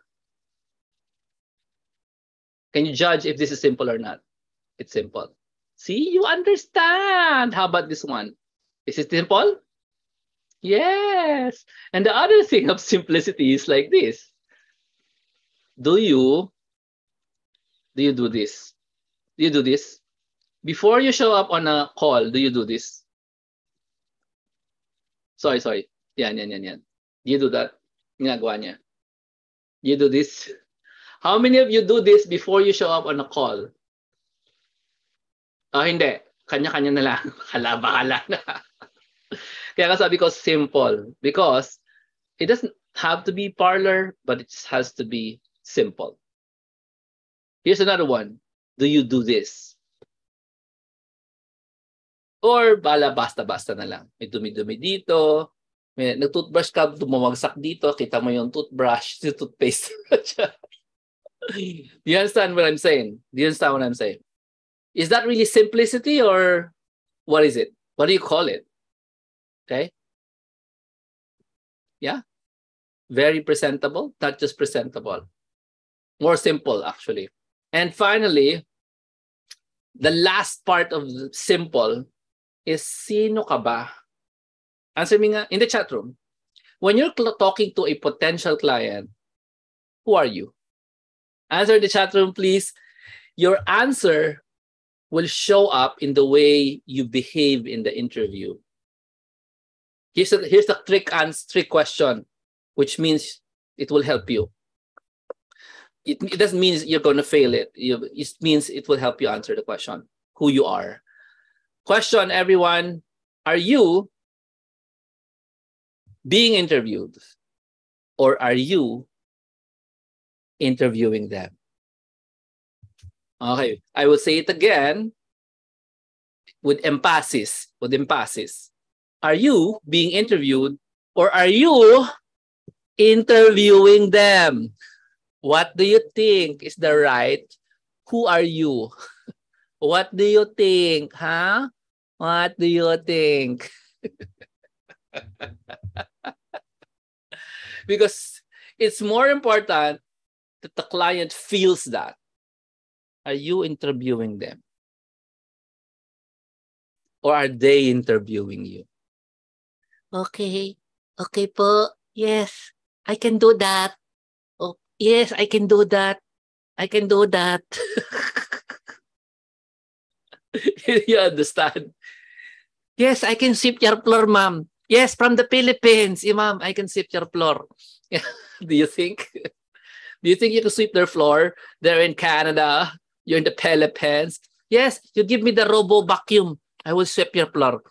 Speaker 1: Can you judge if this is simple or not? It's simple. See, you understand. How about this one? Is it simple? Yes. And the other thing of simplicity is like this. Do you do this? Do you do this? Before you show up on a call, do you do this? Sorry. Yan. Do you do that? Ginagawa niya. You do this? How many of you do this before you show up on a call? Hindi. Kanya-kanya na lang. Bahala na. Kaya sabi ko simple. Because it doesn't have to be parlor, but it just has to be simple. Here's another one. Do you do this? Or basta-basta na lang. May dumi-dumi dito. May nag-toothbrush ka, dumawagsak dito. Kita mo yung toothbrush, yung toothpaste. Do you understand what I'm saying? Is that really simplicity, or what is it? What do you call it? Okay. Yeah. Very presentable, not just presentable. More simple, actually. And finally, the last part of simple is sino ka ba? Answer me nga in the chat room. When you're talking to a potential client, who are you? Answer in the chat room, please. Your answer will show up in the way you behave in the interview. Here's the trick question, which means it will help you. it doesn't mean you're going to fail it. It means it will help you answer the question, who you are. Question, everyone, are you being interviewed or are you interviewing them? Okay, I will say it again with emphasis. Are you being interviewed or are you interviewing them? What do you think is the right? Who are you? What do you think, huh? What do you think? Because it's more important that the client feels that. Are you interviewing them? Or are they interviewing you? Okay. Okay po. Yes, I can do that. Oh, yes, I can do that. I can do that. You understand? Yes, I can sweep your floor, ma'am. Yes, from the Philippines. Ma'am, I can sweep your floor. Do you think? Do you think you can sweep their floor? They're in Canada. You're in the Philippines. Yes, you give me the robo vacuum. I will sweep your floor.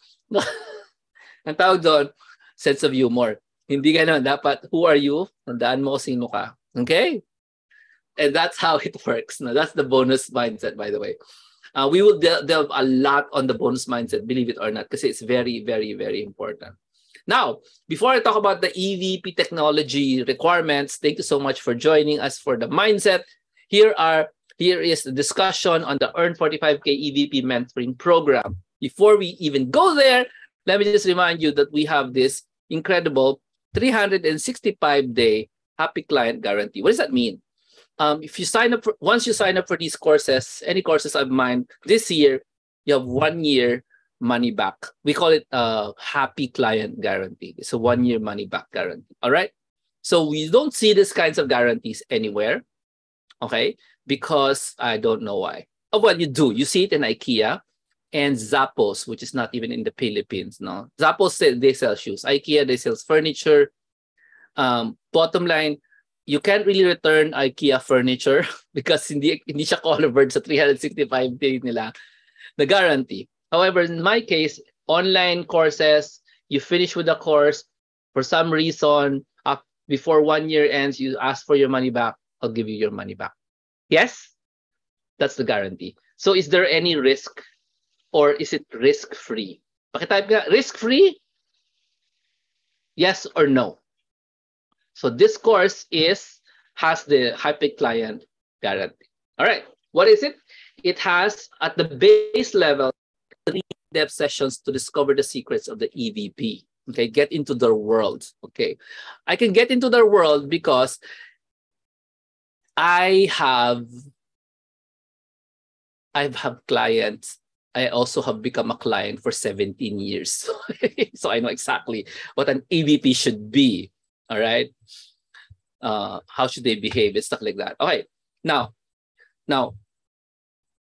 Speaker 1: Ang tawag doon, sense of humor. Hindi ganun. Dapat, who are you? Tandaan mo sino ka. Okay? And that's how it works. Now, that's the bonus mindset, by the way. We will delve a lot on the bonus mindset, believe it or not, because it's very, very, very important. Now, before I talk about the EVP technology requirements, thank you so much for joining us for the mindset. Here is the discussion on the Earn 45K EVP mentoring program. Before we even go there, let me just remind you that we have this incredible 365-day happy client guarantee. What does that mean? If you sign up once you sign up for these courses, any courses of mine this year, you have 1 year money back. We call it a happy client guarantee. It's a 1 year money back guarantee. All right. So we don't see these kinds of guarantees anywhere. Okay. Because I don't know why. Oh, well, you do. You see it in IKEA and Zappos, which is not even in the Philippines. No, Zappos, they sell shoes. IKEA, they sell furniture. Bottom line, you can't really return IKEA furniture because hindi siya covered sa 365 days nila the guarantee. However, in my case, online courses, you finish with the course, for some reason, before 1 year ends, you ask for your money back, I'll give you your money back. Yes? That's the guarantee. So is there any risk or is it risk-free? Pakitype nga, risk-free? Yes or no? So this course has the happy client guarantee. All right. What is it? It has, at the base level, 3 in-depth sessions to discover the secrets of the EVP. Okay, get into their world. Okay, I can get into their world because I have clients. I also have become a client for 17 years. So I know exactly what an EVP should be. All right. How should they behave and stuff like that. Okay. Now,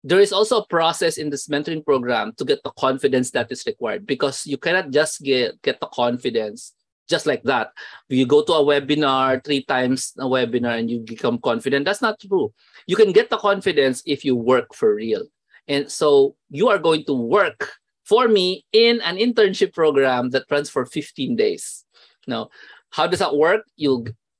Speaker 1: there is also a process in this mentoring program to get the confidence that is required, because you cannot just get the confidence just like that. You go to a webinar 3 times a webinar and you become confident. That's not true. You can get the confidence if you work for real. And so you are going to work for me in an internship program that runs for 15 days. Now, how does that work?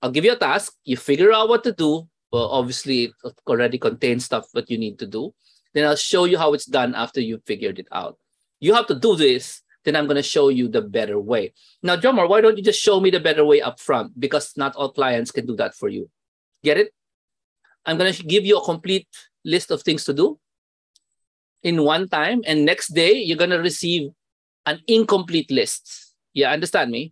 Speaker 1: I'll give you a task. You figure out what to do. Well, obviously, it already contains stuff that you need to do. Then I'll show you how it's done after you figured it out. You have to do this. Then I'm going to show you the better way. Now, Jomar, why don't you just show me the better way up front? Because not all clients can do that for you. Get it? I'm going to give you a complete list of things to do in one time. And next day, you're going to receive an incomplete list. You understand me?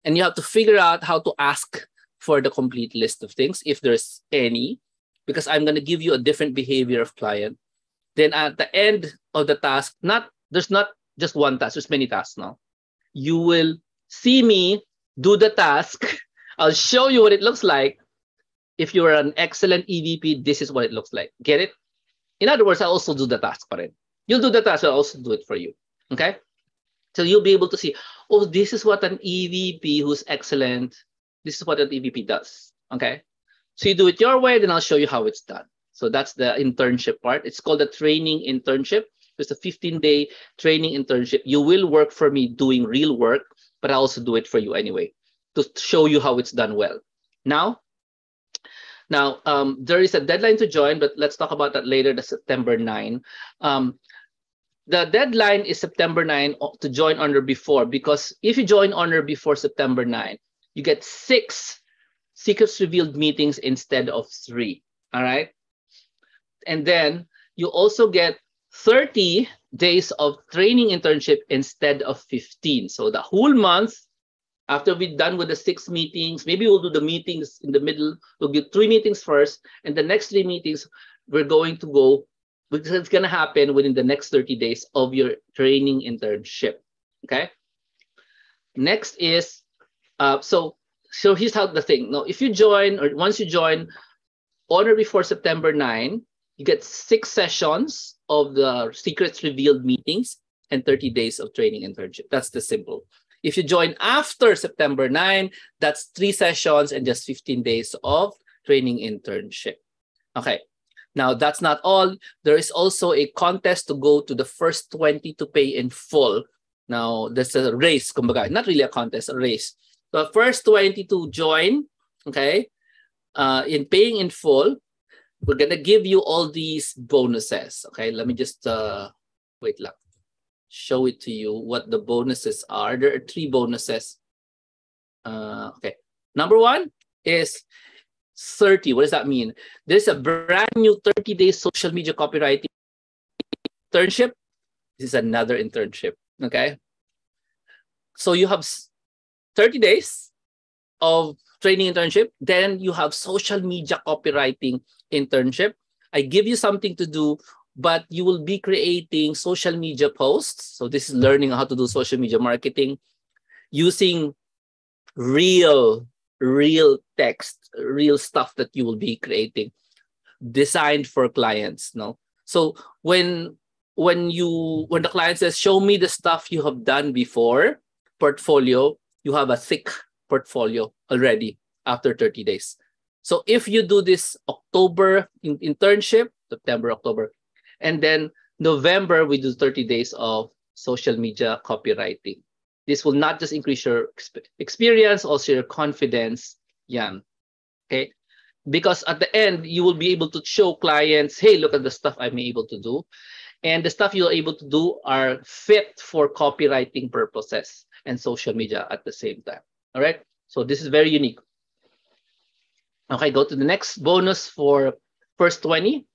Speaker 1: And you have to figure out how to ask for the complete list of things, if there's any, because I'm going to give you a different behavior of client. Then at the end of the task, there's not just one task, there's many tasks now. You will see me do the task. I'll show you what it looks like. If you're an excellent EVP, this is what it looks like. Get it? In other words, I'll also do the task pa rin. You'll do the task, I'll also do it for you. Okay? So you'll be able to see, oh, this is what an EVP who's excellent, this is what an EVP does. Okay? So you do it your way, then I'll show you how it's done. So that's the internship part. It's called a training internship. It's a 15-day training internship. You will work for me doing real work, but I also do it for you anyway to show you how it's done well. Now, there is a deadline to join, but let's talk about that later, the September 9. The deadline is September 9 to join Honor before, because if you join Honor before September 9, you get 6 Secrets Revealed meetings instead of 3. All right. And then you also get 30 days of training internship instead of 15. So the whole month, after we're done with the 6 meetings, maybe we'll do the meetings in the middle. We'll get 3 meetings first, and the next 3 meetings, we're going to go, because it's going to happen within the next 30 days of your training internship. Okay. Next is, so here's how the thing. Now, if you join, or once you join Honor before September 9, you get 6 sessions of the Secrets Revealed meetings and 30 days of training internship. That's the simple. If you join after September 9, that's 3 sessions and just 15 days of training internship. Okay. Now, that's not all. There is also a contest to go to the first 20 to pay in full. Now, there's a race, kumbaga. Not really a contest, a race. The first 20 to join, okay, in paying in full, we're going to give you all these bonuses. Okay, let me just, wait lang. Show it to you what the bonuses are. There are 3 bonuses. Okay, number 1 is 30. What does that mean? There's a brand new 30-day social media copywriting internship. This is another internship. Okay, so you have 30 days of training internship. Then you have social media copywriting internship. I give you something to do, but you will be creating social media posts. So this is learning how to do social media marketing using real text, real stuff that you will be creating, designed for clients. No, so when the client says, "Show me the stuff you have done before," portfolio, you have a thick portfolio already after 30 days. So if you do this October internship, September, October, and then November, we do 30 days of social media copywriting. This will not just increase your experience, also your confidence. Yeah. Okay. Because at the end, you will be able to show clients, hey, look at the stuff I'm able to do. And the stuff you're able to do are fit for copywriting purposes and social media at the same time. All right. So this is very unique. Okay, go to the next bonus for first 20.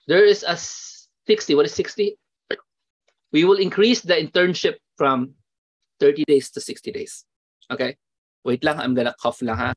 Speaker 1: There is a 60. What is 60? We will increase the internship from 30 days to 60 days. Okay. Wait lang, I'm gonna cough lang ha.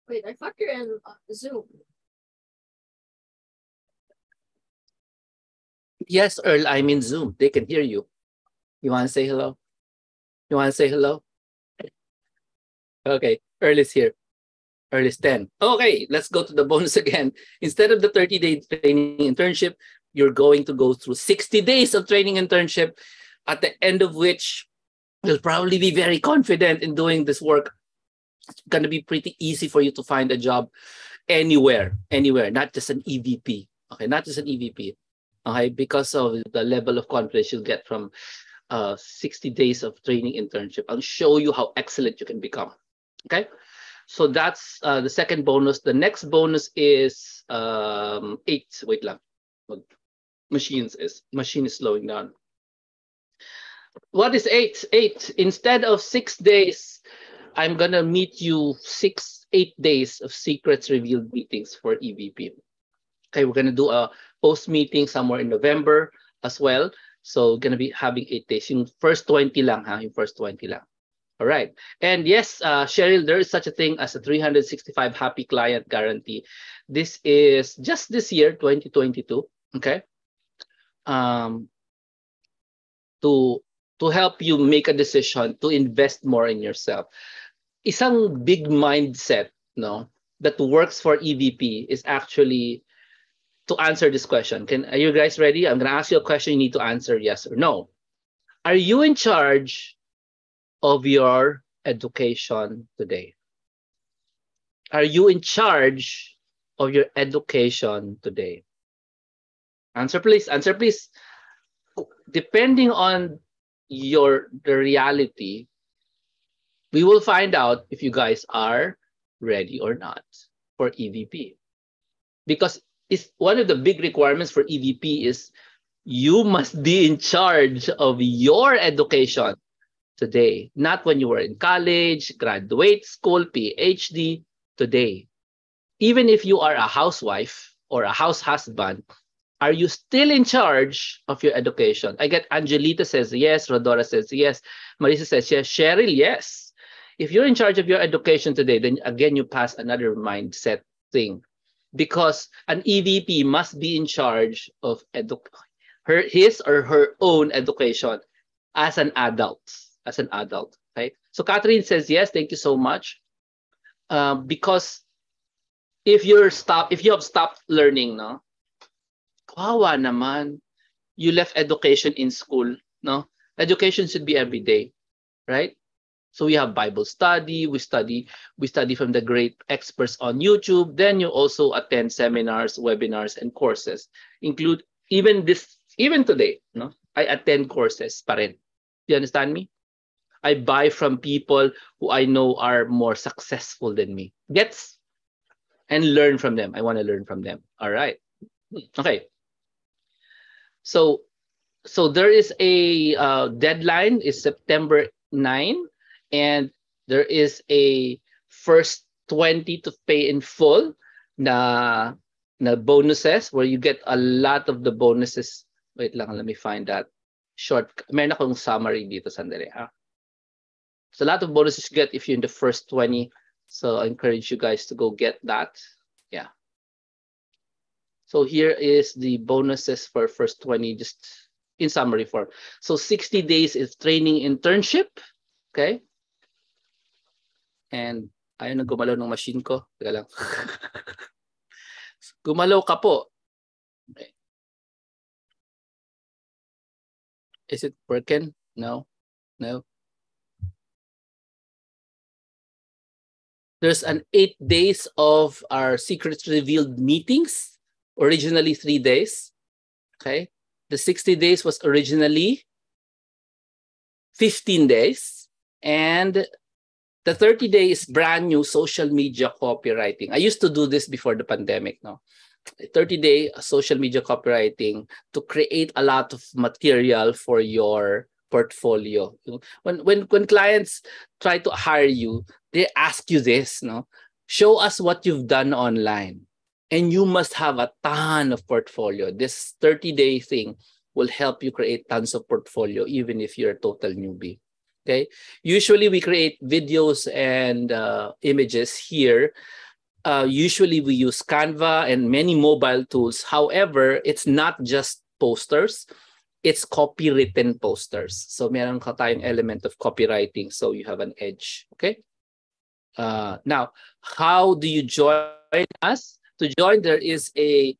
Speaker 2: Wait, I thought you're in Zoom.
Speaker 1: Yes, Earl, I'm in Zoom. They can hear you. You want to say hello? You want to say hello? Okay, Earl is here. Earl is 10. Okay, let's go to the bonus again. Instead of the 30-day training internship, you're going to go through 60 days of training internship, at the end of which you'll probably be very confident in doing this work. It's going to be pretty easy for you to find a job anywhere, not just an EVP. Okay, not just an EVP. Okay, because of the level of confidence you'll get from 60 days of training internship. I'll show you how excellent you can become. Okay, so that's the second bonus. The next bonus is 8. Wait lang. Machine is slowing down. What is 8? 8. Instead of 6 days I'm gonna meet you 8 days of secrets revealed meetings for EVP. Okay, we're gonna do a post meeting somewhere in November as well. So gonna be having 8 days. Yung first 20 lang ha, yung first 20 lang. All right. And yes, Cheryl, there is such a thing as a 365 happy client guarantee. This is just this year, 2022. Okay. Um, to to help you make a decision to invest more in yourself. Isang big mindset, no, that works for EVP is actually to answer this question. Are you guys ready? I'm gonna ask you a question. You need to answer yes or no. Are you in charge of your education today? Are you in charge of your education today? Answer please. Answer please. Depending on the reality, we will find out if you guys are ready or not for EVP. Because it's one of the big requirements for EVP is you must be in charge of your education today, not when you were in college, graduate school, PhD, today. Even if you are a housewife or a house husband, are you still in charge of your education? I get Angelita says yes, Rodora says yes, Marisa says yes, Cheryl, yes. If you're in charge of your education today, then again, you pass another mindset thing. Because an EVP must be in charge of his or her own education as an adult. As an adult, right? So Catherine says yes, thank you so much. Because if you have stopped learning, no, kawawa naman. You left education in school, no? Education should be every day, right? So we have Bible study, we study from the great experts on YouTube. Then you also attend seminars, webinars, and courses. Include even today, no? I attend courses pa rin. Do you understand me? I buy from people who I know are more successful than me. And learn from them. I want to learn from them. All right. Okay. So there is a deadline is September 9, and there is a first 20 to pay in full na bonuses where you get a lot of the bonuses. Wait lang, let me find that short. Meron akong summary dito, sandali ha. So a lot of bonuses you get if you're in the first 20. So I encourage you guys to go get that. Yeah. So here is the bonuses for first 20, just in summary form. So 60 days is training internship. Okay. And ayun na gumalaw ng machine ko. Teka lang. Gumalaw ka po. Okay. Is it working? No. No. There's an 8 days of our secrets revealed meetings. Originally 3 days. Okay. The 60 days was originally 15 days. And the 30 days brand new social media copywriting. I used to do this before the pandemic. No, 30-day social media copywriting to create a lot of material for your portfolio. When clients try to hire you, they ask you this, no? Show us what you've done online. And you must have a ton of portfolio. This 30-day thing will help you create tons of portfolio, even if you're a total newbie. Okay. Usually we create videos and images here. Usually we use Canva and many mobile tools. However, it's not just posters. It's copywritten posters. So meron ka tayong element of copywriting, so you have an edge. Okay. Now, how do you join us? To join, there is a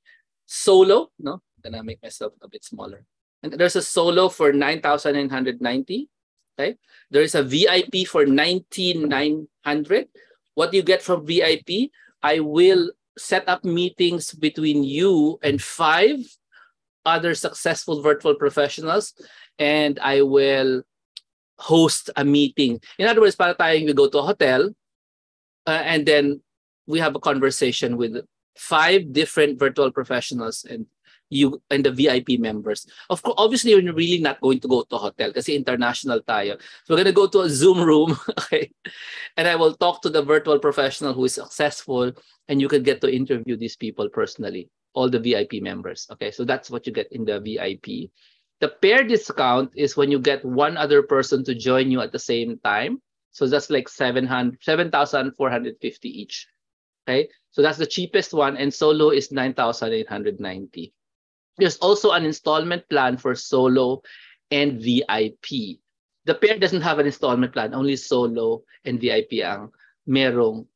Speaker 1: solo. No, I'm gonna make myself a bit smaller. And there's a solo for 9,990. Okay. There is a VIP for 19,900. What you get from VIP, I will set up meetings between you and 5 other successful virtual professionals, and I will host a meeting. In other words, para tayong we go to a hotel, and then we have a conversation with 5 different virtual professionals, and you and the VIP members. Of course, obviously, you're really not going to go to a hotel kasi international tayo. So we're gonna go to a Zoom room, okay? And I will talk to the virtual professional who is successful, and you can get to interview these people personally, all the VIP members. Okay, so that's what you get in the VIP. The pair discount is when you get one other person to join you at the same time. So that's like 7,450 each. Okay, so that's the cheapest one, and solo is 9,890. There's also an installment plan for solo and VIP. The pair doesn't have an installment plan, only solo and VIP ang merong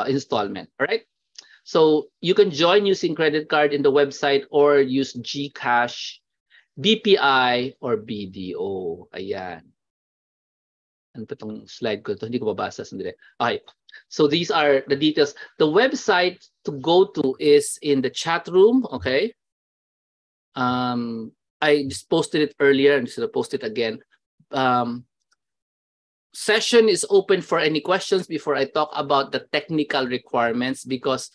Speaker 1: installment. All right. So you can join using credit card in the website or use GCash, BPI, or BDO. Ayan. Ano pa itong slide ko? Ito, hindi ko babasa. Sandali. Okay. So these are the details. The website to go to is in the chat room. Okay. I just posted it earlier. I'm just going to post it again. Session is open for any questions before I talk about the technical requirements, because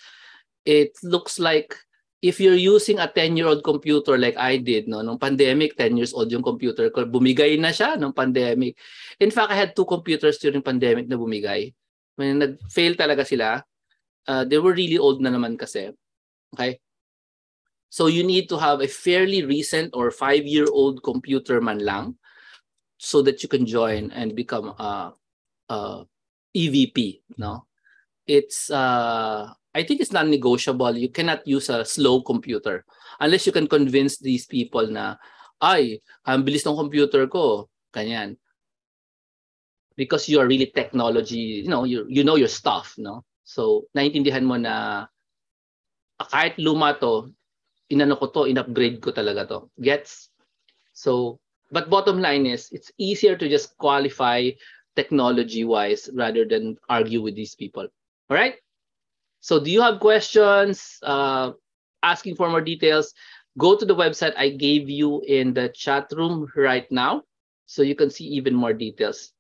Speaker 1: it looks like if you're using a 10-year-old computer like I did, no, nung pandemic, 10 years old yung computer ko, bumigay na siya nung pandemic. In fact, I had 2 computers during pandemic na bumigay. When nag-fail talaga sila, they were really old na naman kasi. Okay? So you need to have a fairly recent or 5-year-old computer man lang so that you can join and become EVP. No, it's I think it's non-negotiable. You cannot use a slow computer unless you can convince these people na, ay, ang bilis ng computer ko, kanyan. Because you are really technology, you know your stuff, no? So naintindihan mo na kahit luma to, inano ko to, in-upgrade ko talaga to. Gets? So, but bottom line is, it's easier to just qualify technology-wise rather than argue with these people. All right? So do you have questions, asking for more details? Go to the website I gave you in the chat room right now so you can see even more details.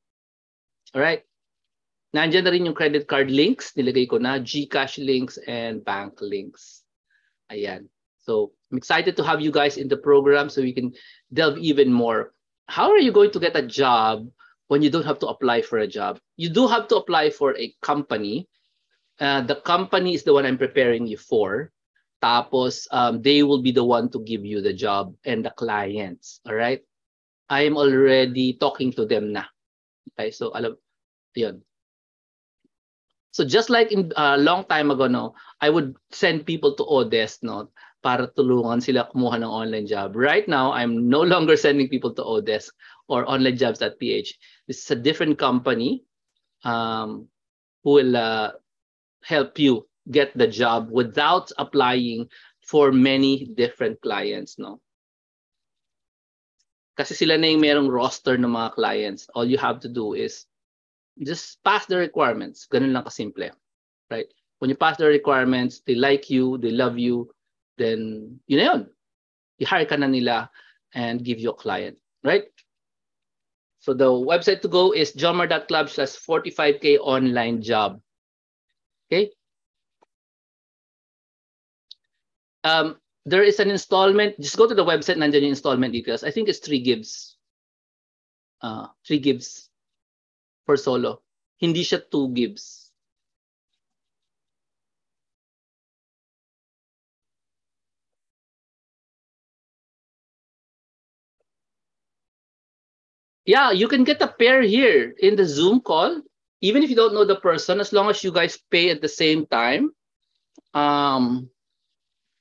Speaker 1: All right? Nandiyan na rin yung credit card links. Nilagay ko na GCash links and bank links. Ayan. So I'm excited to have you guys in the program so we can delve even more. How are you going to get a job when you don't have to apply for a job? You do have to apply for a company. The company is the one I'm preparing you for. Tapos, they will be the one to give you the job and the clients. All right? I am already talking to them na. Okay? So, alam, yun. So just like in a long time ago, no, I would send people to Odesk, no, para tulungan sila kumuha ng online job. Right now, I'm no longer sending people to Odesk or onlinejobs.ph. This is a different company who will help you get the job without applying for many different clients, no? Kasi sila na yung merong roster ng mga clients. All you have to do is just pass the requirements. Ganun lang kasimple, right? When you pass the requirements, they like you, they love you, then yun na yun. I-hire ka na nila and give you a client, right? So the website to go is johnmar.club/45K online job. Okay? There is an installment. Just go to the website, nandiyan yung installment details. I think it's 3 gigs. 3 gigs for solo. Hindi siya 2 gigs. Yeah, you can get a pair here in the Zoom call, even if you don't know the person, as long as you guys pay at the same time.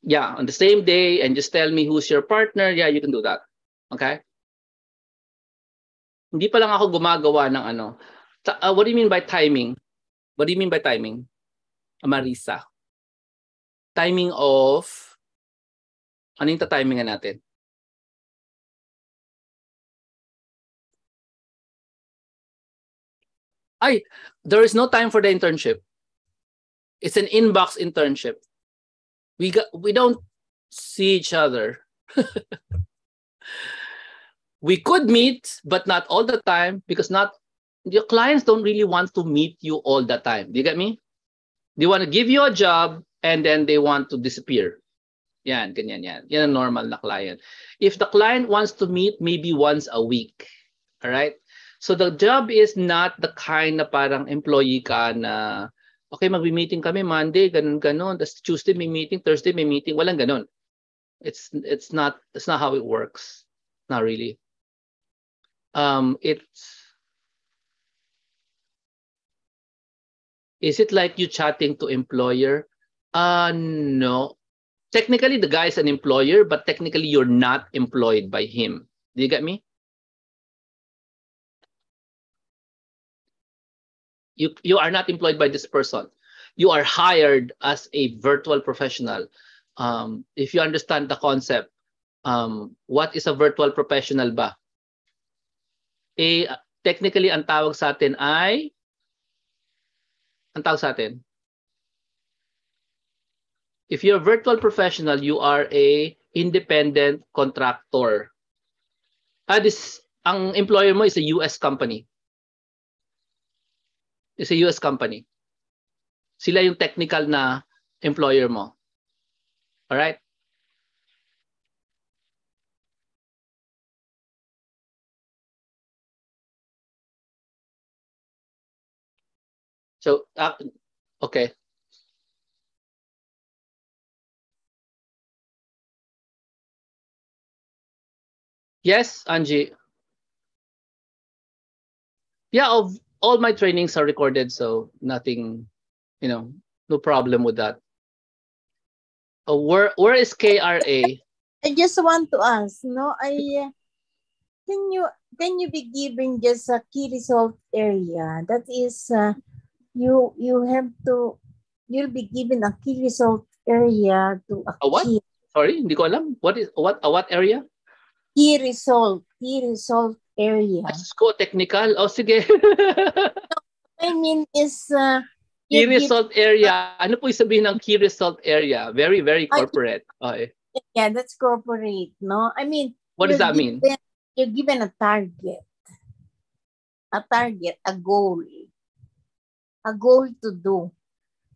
Speaker 1: Yeah, on the same day, and just tell me who's your partner. Yeah, you can do that. Okay? Hindi pa lang ako gumagawa ng ano. What do you mean by timing? What do you mean by timing? Marisa. Timing of, ano yung ta-timingan natin? Ay, there is no time for the internship. It's an inbox internship. We don't see each other. We could meet, but not all the time, because your clients don't really want to meet you all the time. Do you get me? They want to give you a job and then they want to disappear. Yan, ganyan yan. Yan ang normal na client. If the client wants to meet, maybe once a week. All right? So the job is not the kind na parang employee ka na, okay, magbi-meeting kami Monday, ganun-ganun. Tapos Tuesday may meeting, Thursday may meeting. Walang ganun. It's not how it works. Not really. Is it like you chatting to employer? No. Technically, the guy is an employer, but technically you're not employed by him. Do you get me? You are not employed by this person. You are hired as a virtual professional. If you understand the concept, what is a virtual professional ba? Technically, ang tawag sa atin ay, if you're a virtual professional, you are a independent contractor. Ang employer mo is a US company. It's a US company. Sila yung technical na employer mo. All right? So, okay. Yes, Angie. Yeah, all my trainings are recorded, so nothing, no problem with that. Where is KRA?
Speaker 3: I just want to ask, can you be given just a key result area? That is, you'll be given a key result area to achieve.
Speaker 1: A what? Sorry, hindi ko alam. What area?
Speaker 3: Key result area.
Speaker 1: Let's go technical. Oh, sige.
Speaker 3: I mean is
Speaker 1: key result area. Ano po yung sabihin ng key result area? Very, very corporate. Okay.
Speaker 3: Yeah, that's corporate, no? I mean,
Speaker 1: what does that mean?
Speaker 3: You're given a target, a goal to do.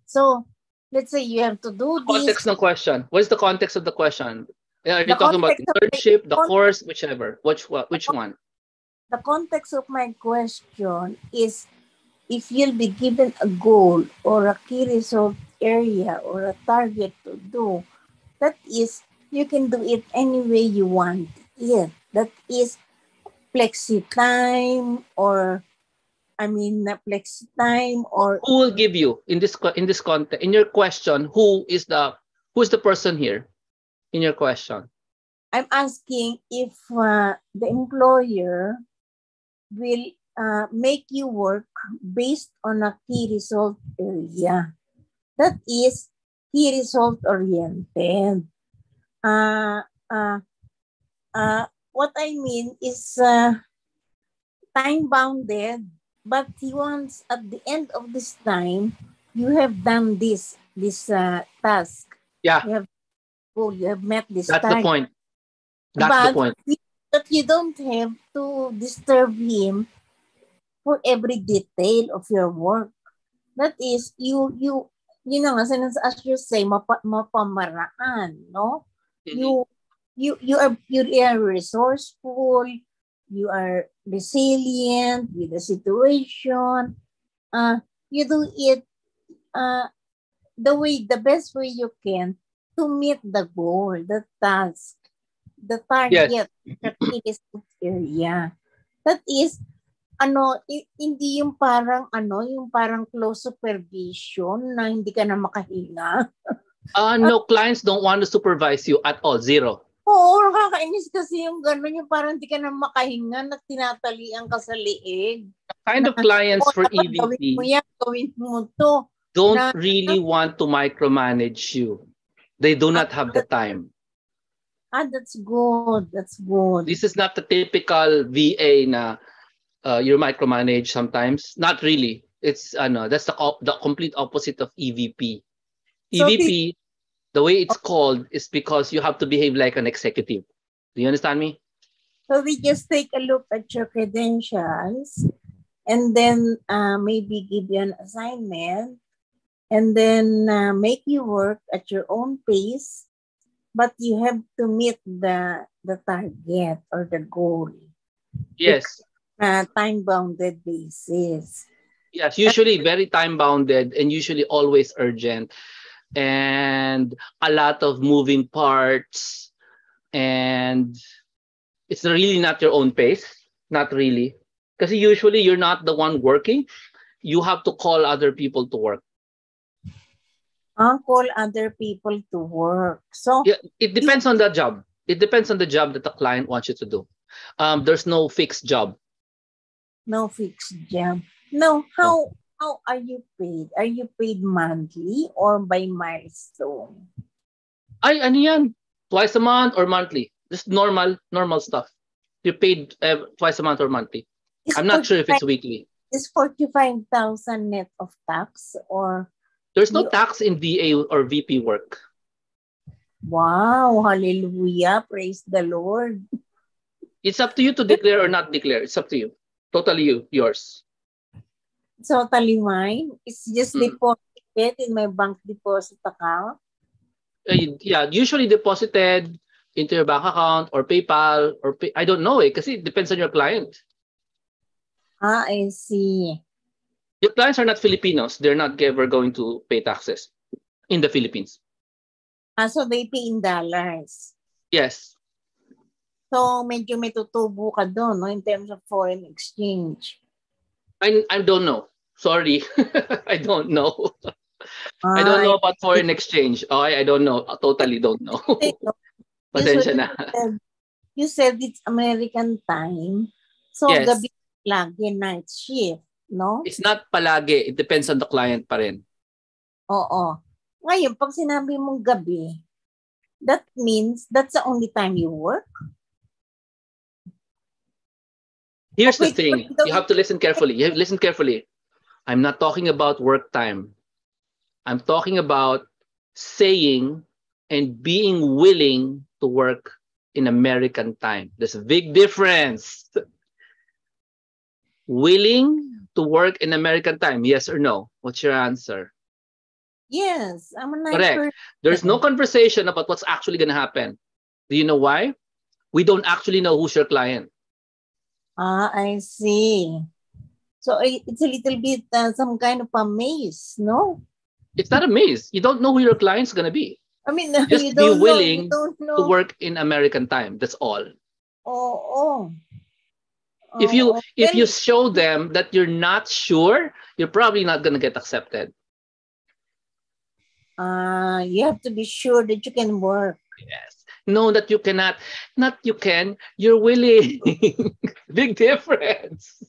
Speaker 3: So, let's say you have to do this.
Speaker 1: Context ng question. What is the context of the question? Are you talking about internship, the course, whichever? Which one?
Speaker 3: The context of my question is if you'll be given a goal or a key result area or a target to do, that is, you can do it any way you want. Yeah, that is flexi time or flexi time or
Speaker 1: who will give you in this context in your question? Who's the person here in your question?
Speaker 3: I'm asking if the employer will make you work based on a key result area. That is key result oriented. What I mean is time bounded, but he wants at the end of this time, you have done this task.
Speaker 1: Yeah.
Speaker 3: You have met this
Speaker 1: That's
Speaker 3: target.
Speaker 1: the point. That's the point.
Speaker 3: But you don't have to disturb him for every detail of your work. That is, you as you say, mapamaraan, no? Mm-hmm. You are resourceful, you are resilient with the situation. You do it the best way you can to meet the goal, the task, the target, yes. The area. That is, hindi yung parang close supervision na hindi ka na makahinga.
Speaker 1: No, clients don't want to supervise you at all. Zero.
Speaker 3: Oo, nakakainis kasi yung gano'n, yung parang hindi ka na makahinga, tinatalian ka sa liig.
Speaker 1: The kind of clients for EVP
Speaker 3: gawin mo to.
Speaker 1: Don't really want to micromanage you. They do not have the time.
Speaker 3: That's good. That's good.
Speaker 1: This is not the typical VA na you micromanage sometimes. Not really. It's that's the complete opposite of EVP. So EVP, the way it's called is because you have to behave like an executive. Do you understand me?
Speaker 3: So we just take a look at your credentials and then maybe give you an assignment and then make you work at your own pace But you have to meet the target or the goal.
Speaker 1: Yes.
Speaker 3: Time-bounded basis.
Speaker 1: Yes, usually very time bounded and usually always urgent and a lot of moving parts, and it's really not your own pace. Not really. Because usually you're not the one working. You have to call other people to work.
Speaker 3: Call other people to work. So
Speaker 1: Yeah, it depends on the job. It depends on the job that the client wants you to do. There's no fixed job.
Speaker 3: no fixed job. No, how are you paid? Are you paid monthly or by milestone?
Speaker 1: Ay, ano yan? Twice a month or monthly? Just normal stuff. You're paid twice a month or monthly.
Speaker 3: Is
Speaker 1: I'm not sure if it's weekly.
Speaker 3: Is 45,000 net of tax or
Speaker 1: There's no tax in VA or VP work.
Speaker 3: wow, hallelujah, praise the Lord.
Speaker 1: It's up to you to declare or not declare. It's up to you. Totally yours.
Speaker 3: Totally mine. It's just deposited in my bank deposit account.
Speaker 1: Yeah, usually deposited into your bank account or PayPal or I don't know because it depends on your client.
Speaker 3: I see.
Speaker 1: Your clients are not Filipinos. They're not ever going to pay taxes in the Philippines.
Speaker 3: So they pay in dollars.
Speaker 1: Yes.
Speaker 3: So medyo may tutubo ka doon, no, in terms of foreign exchange.
Speaker 1: I don't know. Sorry. I don't know. I don't know about foreign exchange. Oh, I don't know. I totally don't know. Pasensya na.
Speaker 3: You said it's American time. So
Speaker 1: yes.
Speaker 3: Gabi lagi night shift, no?
Speaker 1: It's not palagi. It depends on the client pa rin.
Speaker 3: Oo. Ngayon, pag sinabi mong gabi, that means that's the only time you work?
Speaker 1: Here's the thing. You have to listen carefully. You have to listen carefully. I'm not talking about work time. I'm talking about saying and being willing to work in American time. There's a big difference. Willing to work in American time, yes or no? What's your answer?
Speaker 3: Yes, I'm a night
Speaker 1: Correct.
Speaker 3: person.
Speaker 1: There's no conversation about what's actually going to happen. Do you know why? We don't actually know who's your client.
Speaker 3: I see. So it's a little bit some kind of a maze, no?
Speaker 1: It's not a maze. You don't know who your client's going to be.
Speaker 3: I mean,
Speaker 1: just
Speaker 3: you
Speaker 1: be
Speaker 3: don't
Speaker 1: willing
Speaker 3: know.
Speaker 1: to work in American time. That's all.
Speaker 3: Oh.
Speaker 1: If you show them that you're not sure, you're probably not going to get accepted.
Speaker 3: You have to be sure that you can work.
Speaker 1: Yes. No, that you cannot. Not you can. You're willing. Big difference.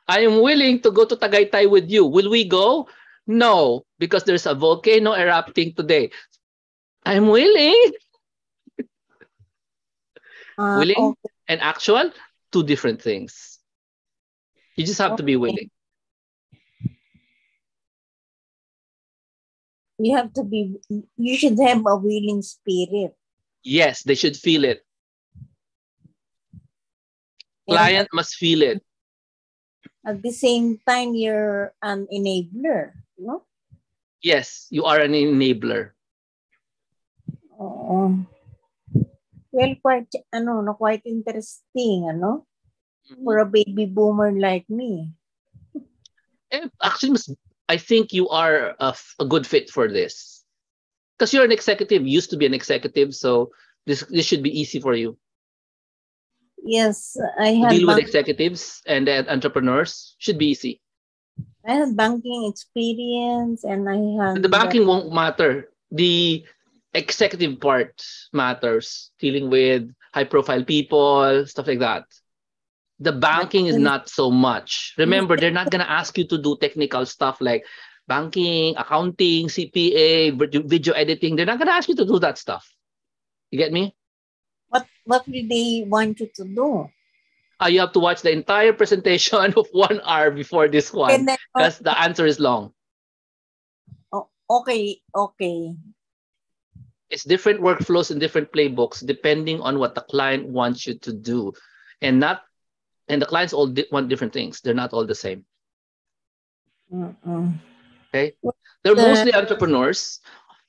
Speaker 1: I am willing to go to Tagaytay with you. Will we go? No, because there's a volcano erupting today. I'm willing. Willing and actual, two different things. You just have to be willing.
Speaker 3: You should have a willing spirit.
Speaker 1: Yes, they should feel it. Client must feel it.
Speaker 3: At the same time, you're an enabler, no?
Speaker 1: Yes, you are an enabler.
Speaker 3: Well, quite interesting, for a baby boomer like me.
Speaker 1: Actually, I think you are a good fit for this. Because you're an executive, used to be an executive, so this should be easy for you.
Speaker 3: Yes, I had
Speaker 1: deal with executives and entrepreneurs should be easy.
Speaker 3: I had banking experience and I had...
Speaker 1: The banking won't matter. The executive part matters. Dealing with high-profile people, stuff like that. The banking is not so much. Remember, they're not going to ask you to do technical stuff like banking, accounting, CPA, video editing. They're not going to ask you to do that stuff. You get me?
Speaker 3: What do they want you to do?
Speaker 1: You have to watch the entire presentation of 1 hour before this one because the answer is long.
Speaker 3: Oh, okay.
Speaker 1: It's different workflows and different playbooks depending on what the client wants you to do. And the clients all want different things. They're not all the same. Okay? They're mostly entrepreneurs.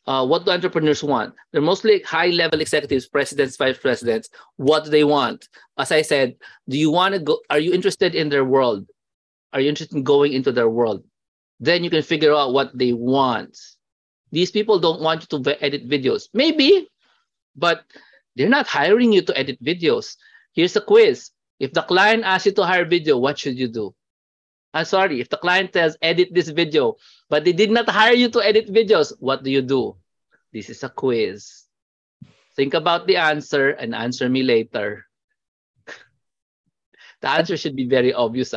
Speaker 1: What do entrepreneurs want? They're mostly high-level executives, presidents, vice presidents. What do they want? As I said, do you want to go? Are you interested in their world? Are you interested in going into their world? Then you can figure out what they want. These people don't want you to edit videos. Maybe, but they're not hiring you to edit videos. Here's a quiz. If the client asks you to hire video, what should you do? I'm sorry, if the client says edit this video, but they did not hire you to edit videos, what do you do? This is a quiz. Think about the answer and answer me later. The answer should be very obvious.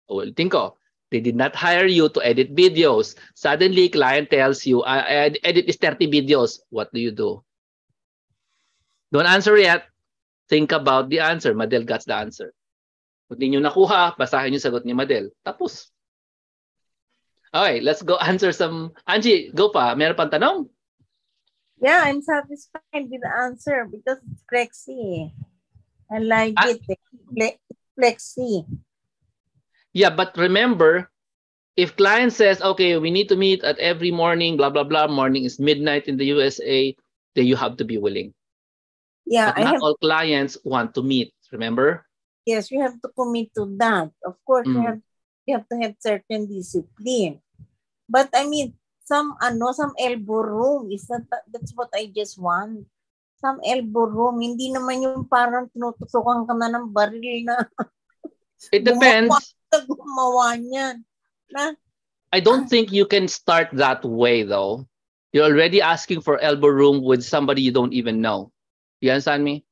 Speaker 1: Well, think ko, they did not hire you to edit videos. Suddenly, client tells you, I edit is 30 videos. What do you do? Don't answer yet. Think about the answer. Madel got the answer. Kung di nyo nakuha, basahin yung sagot ni Madel. Tapos. Okay, let's go answer some. Angie, go pa. Meron pang tanong?
Speaker 3: Yeah, I'm satisfied with the answer because it's flexi. I like it. Flexi.
Speaker 1: Yeah, but remember, if client says, okay, we need to meet at every morning, blah, blah, blah, morning is midnight in the USA, then you have to be willing.
Speaker 3: Yeah,
Speaker 1: but not all clients want to meet, remember?
Speaker 3: Yes, you have to commit to that. Of course, you have to have certain discipline. But I mean, some elbow room is that's what I just want. Some elbow room, hindi naman yung parang tinutusukan ka na ng baril na.
Speaker 1: It depends.
Speaker 3: Gumawa niyan.
Speaker 1: I don't think you can start that way though. You're already asking for elbow room with somebody you don't even know. You understand me?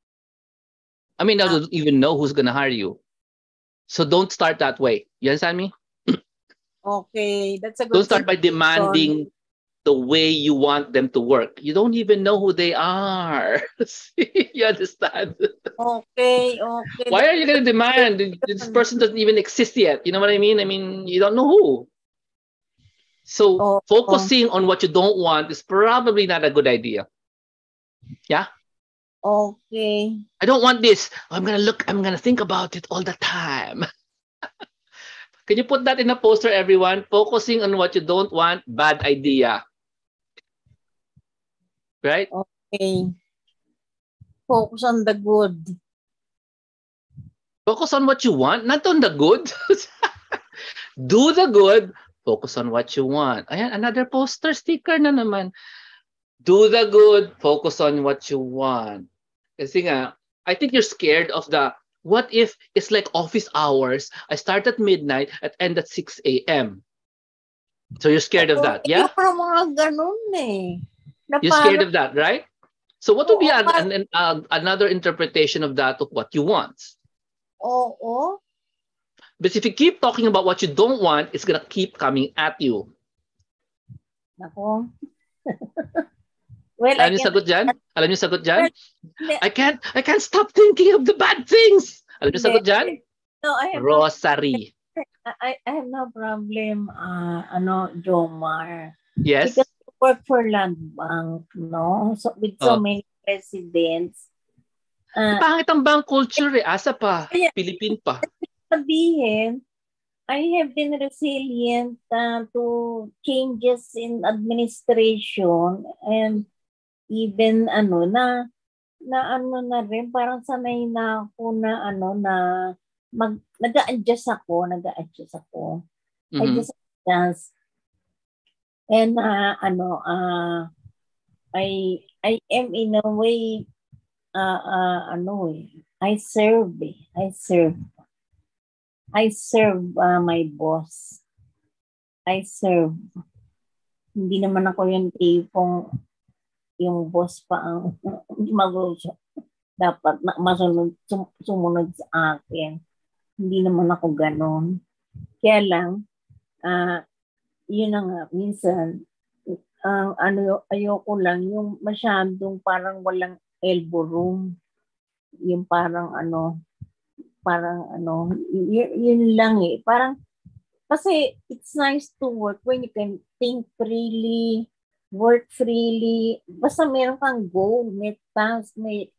Speaker 1: I mean, I don't even know who's going to hire you. So don't start that way. You understand me?
Speaker 3: Okay, that's a good
Speaker 1: Don't start by demanding the way you want them to work. You don't even know who they are. You understand?
Speaker 3: Okay.
Speaker 1: Why are you going to demand? This person doesn't even exist yet. You know what I mean? I mean, you don't know who. So focusing on what you don't want is probably not a good idea. Yeah?
Speaker 3: Okay.
Speaker 1: I don't want this. I'm gonna think about it all the time. Can you put that in a poster, everyone? Focusing on what you don't want, bad idea. Right?
Speaker 3: Okay. Focus on the good.
Speaker 1: Focus on what you want, not on the good. Do the good. Focus on what you want. Ayan, another poster sticker na naman. Do the good. Focus on what you want. Kasi nga, I think you're scared of the, what if it's like office hours? I start at midnight and end at 6 a.m. So you're scared of that, yeah?
Speaker 3: Yung mga ganun eh.
Speaker 1: You're scared of that, right? So what would be another interpretation of that, of what you want?
Speaker 3: Oo.
Speaker 1: But if you keep talking about what you don't want, it's gonna keep coming at you.
Speaker 3: Nako. Well,
Speaker 1: Alam niyo sagot dyan? I can't stop thinking of the bad things. Alam niyo sagot dyan?
Speaker 3: No, I have
Speaker 1: Rosary.
Speaker 3: I have no problem, Jomar.
Speaker 1: Yes.
Speaker 3: Because I work for Land Bank, no? So, with so many presidents.
Speaker 1: Pangit ang bank culture eh. Asa pa? Philippine pa.
Speaker 3: Sabihin, I have been resilient to changes in administration and even na rin, parang sanay na ako na nag-a-adjust ako.
Speaker 1: Mm-hmm.
Speaker 3: I just adjust. And I am in a way I serve my boss. I serve. Hindi naman ako yung tipong yung boss pa ang dapat sumunod sa akin. Hindi naman ako ganon. Kaya lang, yun na nga, minsan, ayoko lang, yung masyadong parang walang elbow room. Yung yun lang eh. Parang, kasi it's nice to work when you can think freely, work freely. Basta meron kang goal, may task, may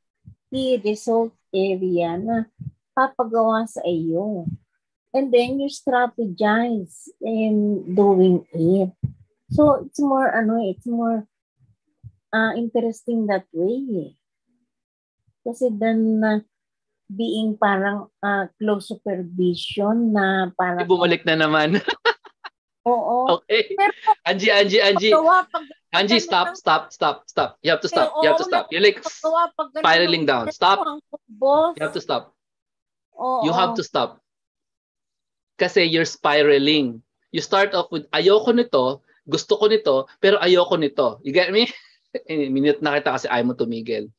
Speaker 3: key result area na papagawa sa iyo. And then you strategize in doing it. So it's more interesting that way. Kasi then being parang close supervision na parang
Speaker 1: Bumalik na naman.
Speaker 3: oo.
Speaker 1: Okay.
Speaker 3: Pero
Speaker 1: Angie. Angie, stop. You have to stop. You have to stop. You're like spiraling down. Stop.
Speaker 3: Boss.
Speaker 1: You have to stop.
Speaker 3: Oo.
Speaker 1: You have to stop. Kasi you're spiraling. You start off with, ayoko nito, gusto ko nito, pero ayoko nito. You get me? Minute na kita kasi ayaw mo tumigil.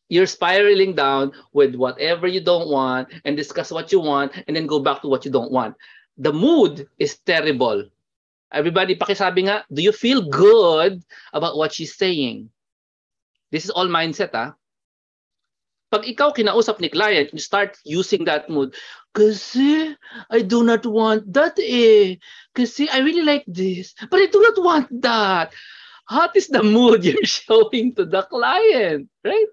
Speaker 1: You're spiraling down with whatever you don't want and discuss what you want and then go back to what you don't want. The mood is terrible. Everybody, pakisabi nga, do you feel good about what she's saying? This is all mindset, ah. Pag ikaw kinausap ni client, you start using that mood. Kasi I do not want that eh. Kasi I really like this, but I do not want that. What is the mood you're showing to the client, right?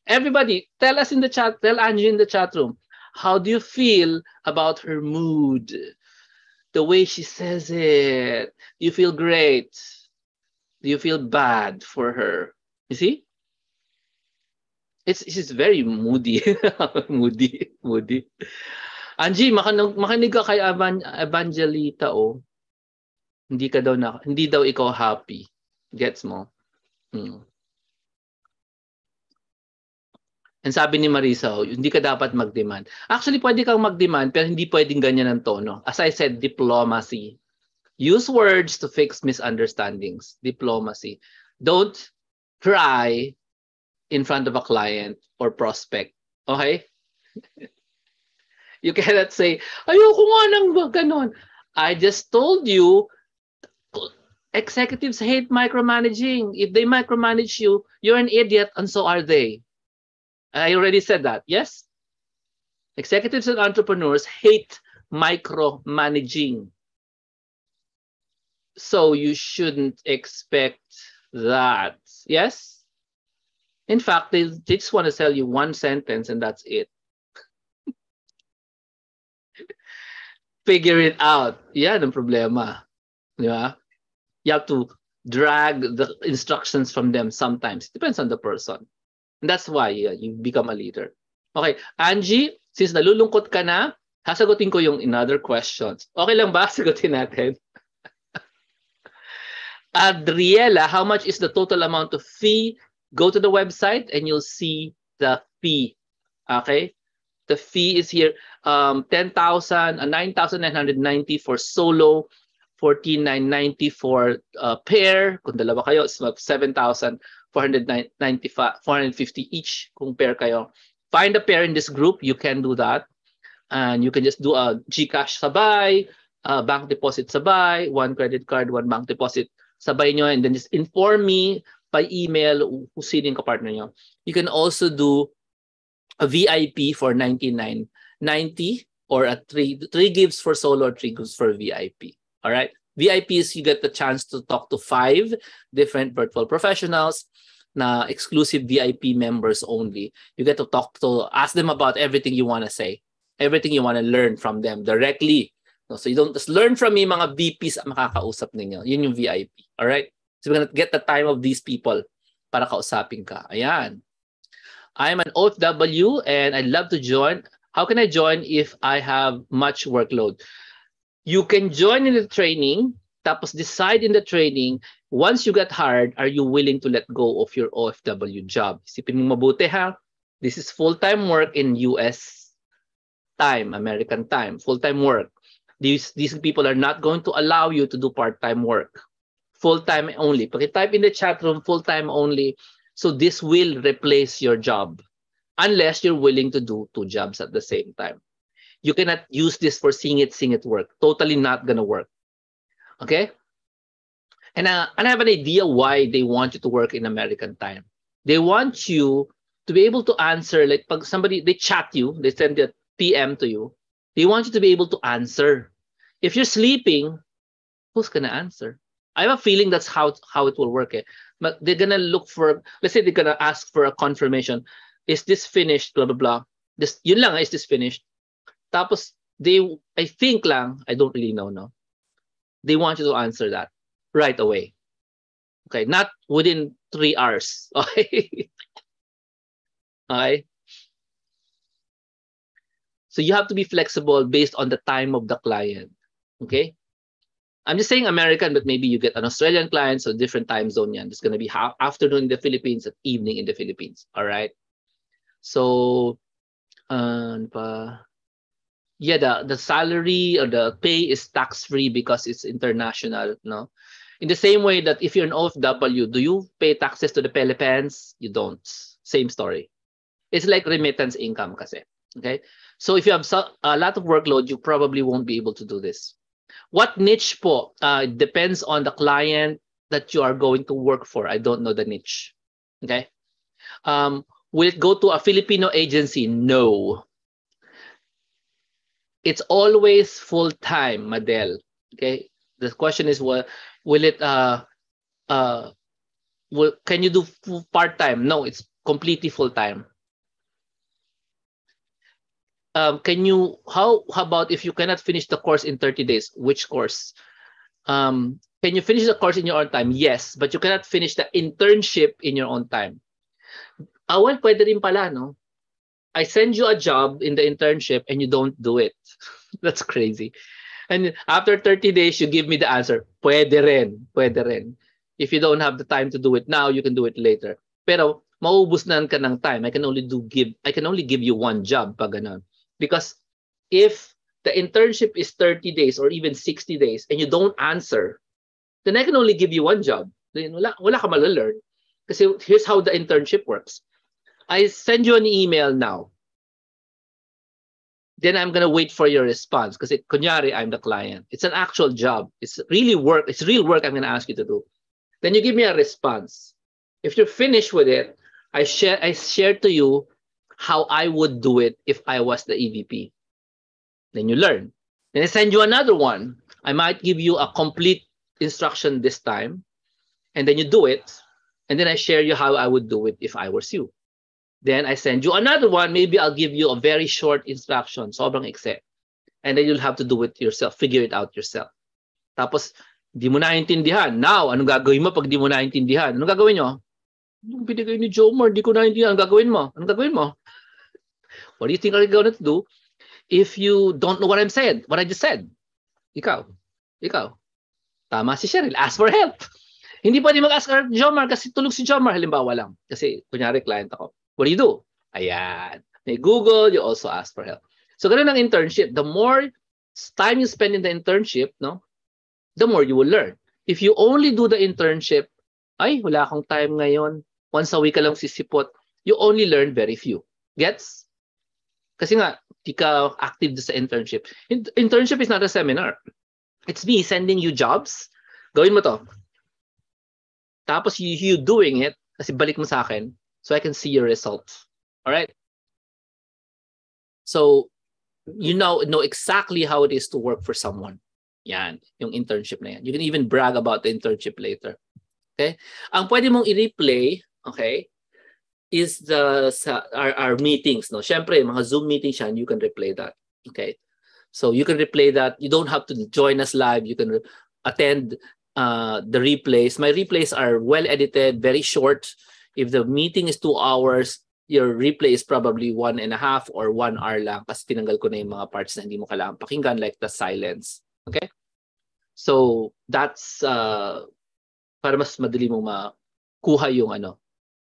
Speaker 1: Everybody, tell us in the chat, tell Angie in the chat room, how do you feel about her mood? The way she says it. Do you feel great? Do you feel bad for her? You see? She's very moody. moody. Angie, makinig ka kay Evangelita, oh. Hindi daw ikaw happy. Gets mo? And sabi ni Marisa, oh, hindi ka dapat mag-demand. Actually, pwede kang mag-demand, pero hindi pwedeng ganyan ang tono. As I said, diplomacy. Use words to fix misunderstandings. Diplomacy. Don't cry in front of a client or prospect. Okay? You cannot say, ayoko nga nang ganon. I just told you, executives hate micromanaging. If they micromanage you, you're an idiot and so are they. I already said that, yes? Executives and entrepreneurs hate micromanaging. So you shouldn't expect that, yes? In fact, they just want to tell you one sentence and that's it. Figure it out. Yan ang problema. Di ba? You have to drag the instructions from them sometimes. It depends on the person. And that's why you become a leader. Okay, Angie, since nalulungkot ka na, sasagutin ko yung another questions. Okay lang ba? Sagutin natin. Adriela, how much is the total amount of fee? Go to the website and you'll see the fee. Okay? The fee is here, 10,000, 9,990 for solo, 14,990 for pair. Kung dalawa kayo, it's 7,450 each kung pair kayo. Find a pair in this group. You can do that. And you can just do a GCash sabay, bank deposit sabay, one credit card, one bank deposit sabay nyo, and then just inform me by email kung sino yung kapartner nyo. You can also do a VIP for 99.90 or a three gifts for solo or 3 gifts for VIP. All right. VIPs, you get the chance to talk to 5 different virtual professionals na exclusive VIP members only. You get to ask them about everything you want to say, everything you want to learn from them directly. So you don't just learn from me, mga VPs ang makakausap ninyo. Yun yung VIP. All right. So we're gonna get the time of these people para kausapin ka. Ayan. I'm an OFW and I'd love to join. How can I join if I have much workload? You can join in the training, tapos decide in the training, once you get hired, are you willing to let go of your OFW job? Isipin mo mabuti ha. This is full-time work in US time, American time, full-time work. These people are not going to allow you to do part-time work. Full-time only. Paki-type in the chat room, full-time only. So this will replace your job unless you're willing to do 2 jobs at the same time. You cannot use this for seeing it work. Totally not gonna work. Okay? And I have an idea why they want you to work in American time. They want you to be able to answer, like pag somebody, they chat you, they send a PM to you. They want you to be able to answer. If you're sleeping, who's gonna answer? I have a feeling that's how it will work. But they're gonna look for, let's say they're gonna ask for a confirmation. Is this finished? Blah blah blah. Yun lang, is this finished? Tapos I think lang, I don't really know, no. They want you to answer that right away. Okay, not within 3 hours. Okay? Okay? So you have to be flexible based on the time of the client. Okay? I'm just saying American, but maybe you get an Australian client, so different time zone yan. It's going to be afternoon in the Philippines at evening in the Philippines. All right? So, yeah, the salary or the pay is tax-free because it's international, no? In the same way that if you're an OFW, do you pay taxes to the Philippines? You don't. Same story. It's like remittance income kasi. Okay? So if you have a lot of workload, you probably won't be able to do this. What niche po? Depends on the client that you are going to work for. I don't know the niche. Okay? Will it go to a Filipino agency? No. It's always full-time, Madel. Okay? The question is, will it can you do part-time? No, it's completely full-time. How about if you cannot finish the course in 30 days? Which course? Can you finish the course in your own time? Yes, but you cannot finish the internship in your own time. Well, pwede rin pala, no? I send you a job in the internship and you don't do it. That's crazy. And after 30 days, you give me the answer. Pwede rin. Pwede rin. If you don't have the time to do it now, you can do it later. Pero maubos na ka ng time. I can only give you one job pag ganun. Because if the internship is 30 days or even 60 days and you don't answer, then I can only give you one job. Then wala ka malalearn. Kasi here's how the internship works. I send you an email now. Then I'm going to wait for your response because kunyari, I'm the client. It's an actual job. It's really work. It's real work I'm going to ask you to do. Then you give me a response. If you're finished with it, I share to you how I would do it if I was the EVP. Then you learn. Then I send you another one. I might give you a complete instruction this time. And then you do it. And then I share you how I would do it if I was you. Then I send you another one. Maybe I'll give you a very short instruction. Sobrang ikse. And then you'll have to do it yourself. Figure it out yourself. Tapos, di mo naintindihan. Now, anong gagawin mo pag di mo naintindihan? Anong gagawin nyo? Anong binigay ni Jomar? Di ko naintindihan. Anong gagawin mo? Anong gagawin mo? What do you think I'm going to do if you don't know what I'm saying? What I just said? Ikaw. Tama si Cheryl. Ask for help. Hindi pwede mag-ask for Jomar kasi tulog si Jomar. Halimbawa lang. Kasi, kunyari, client ako. What do you do? Ayan. May Google, you also ask for help. So, ganun ang internship. The more time you spend in the internship, no, the more you will learn. If you only do the internship, ay, wala akong time ngayon. Once a week ka lang sisipot. You only learn very few. Gets? Kasi nga, di ka active sa internship. Internship is not a seminar. It's me sending you jobs. Gawin mo to. Tapos you doing it, kasi balik mo sa akin, so I can see your results. All right? So, you now know exactly how it is to work for someone. Yan, yung internship na yan. You can even brag about the internship later. Okay? Ang pwede mong i-replay, okay, is our meetings. No? Siyempre, mga Zoom meetings yan, you can replay that. Okay? So, you can replay that. You don't have to join us live. You can attend the replays. My replays are well edited, very short. If the meeting is 2 hours, your replay is probably 1.5 or 1 hour lang kasi tinanggal ko na yung mga parts na hindi mo kailangan pakinggan like the silence. Okay? So, that's para mas madali mong makuha yung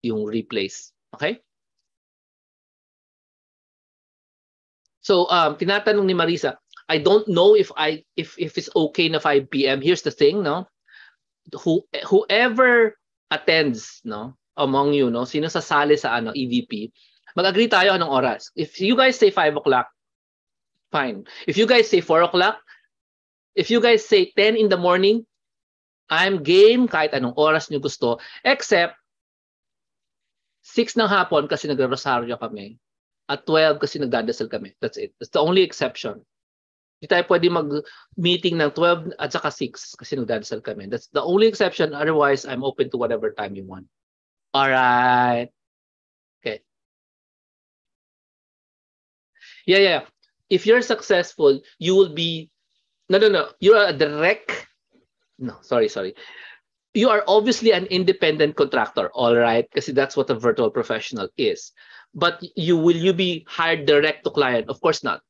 Speaker 1: yung replays. Okay? So, tinatanong ni Marisa, I don't know if it's okay na 5 p.m. Here's the thing, no? Whoever attends, no, among you, no, sino sasali sa EVP, mag-agree tayo anong oras. If you guys say 5 o'clock, fine. If you guys say 4 o'clock, if you guys say 10 in the morning, I'm game kahit anong oras nyo gusto, except 6 ng hapon kasi nagre-rosaryo kami, at 12 kasi nagdadasal kami. That's it. That's the only exception. Hindi tayo pwede mag-meeting ng 12 at saka 6 kasi nagdadasal kami. That's the only exception. Otherwise, I'm open to whatever time you want. All right. Okay. Yeah. If you're successful, you will be... No. You're a direct... No, sorry. you are obviously an independent contractor, all right? Because that's what a virtual professional is. But will you be hired direct to client? Of course not.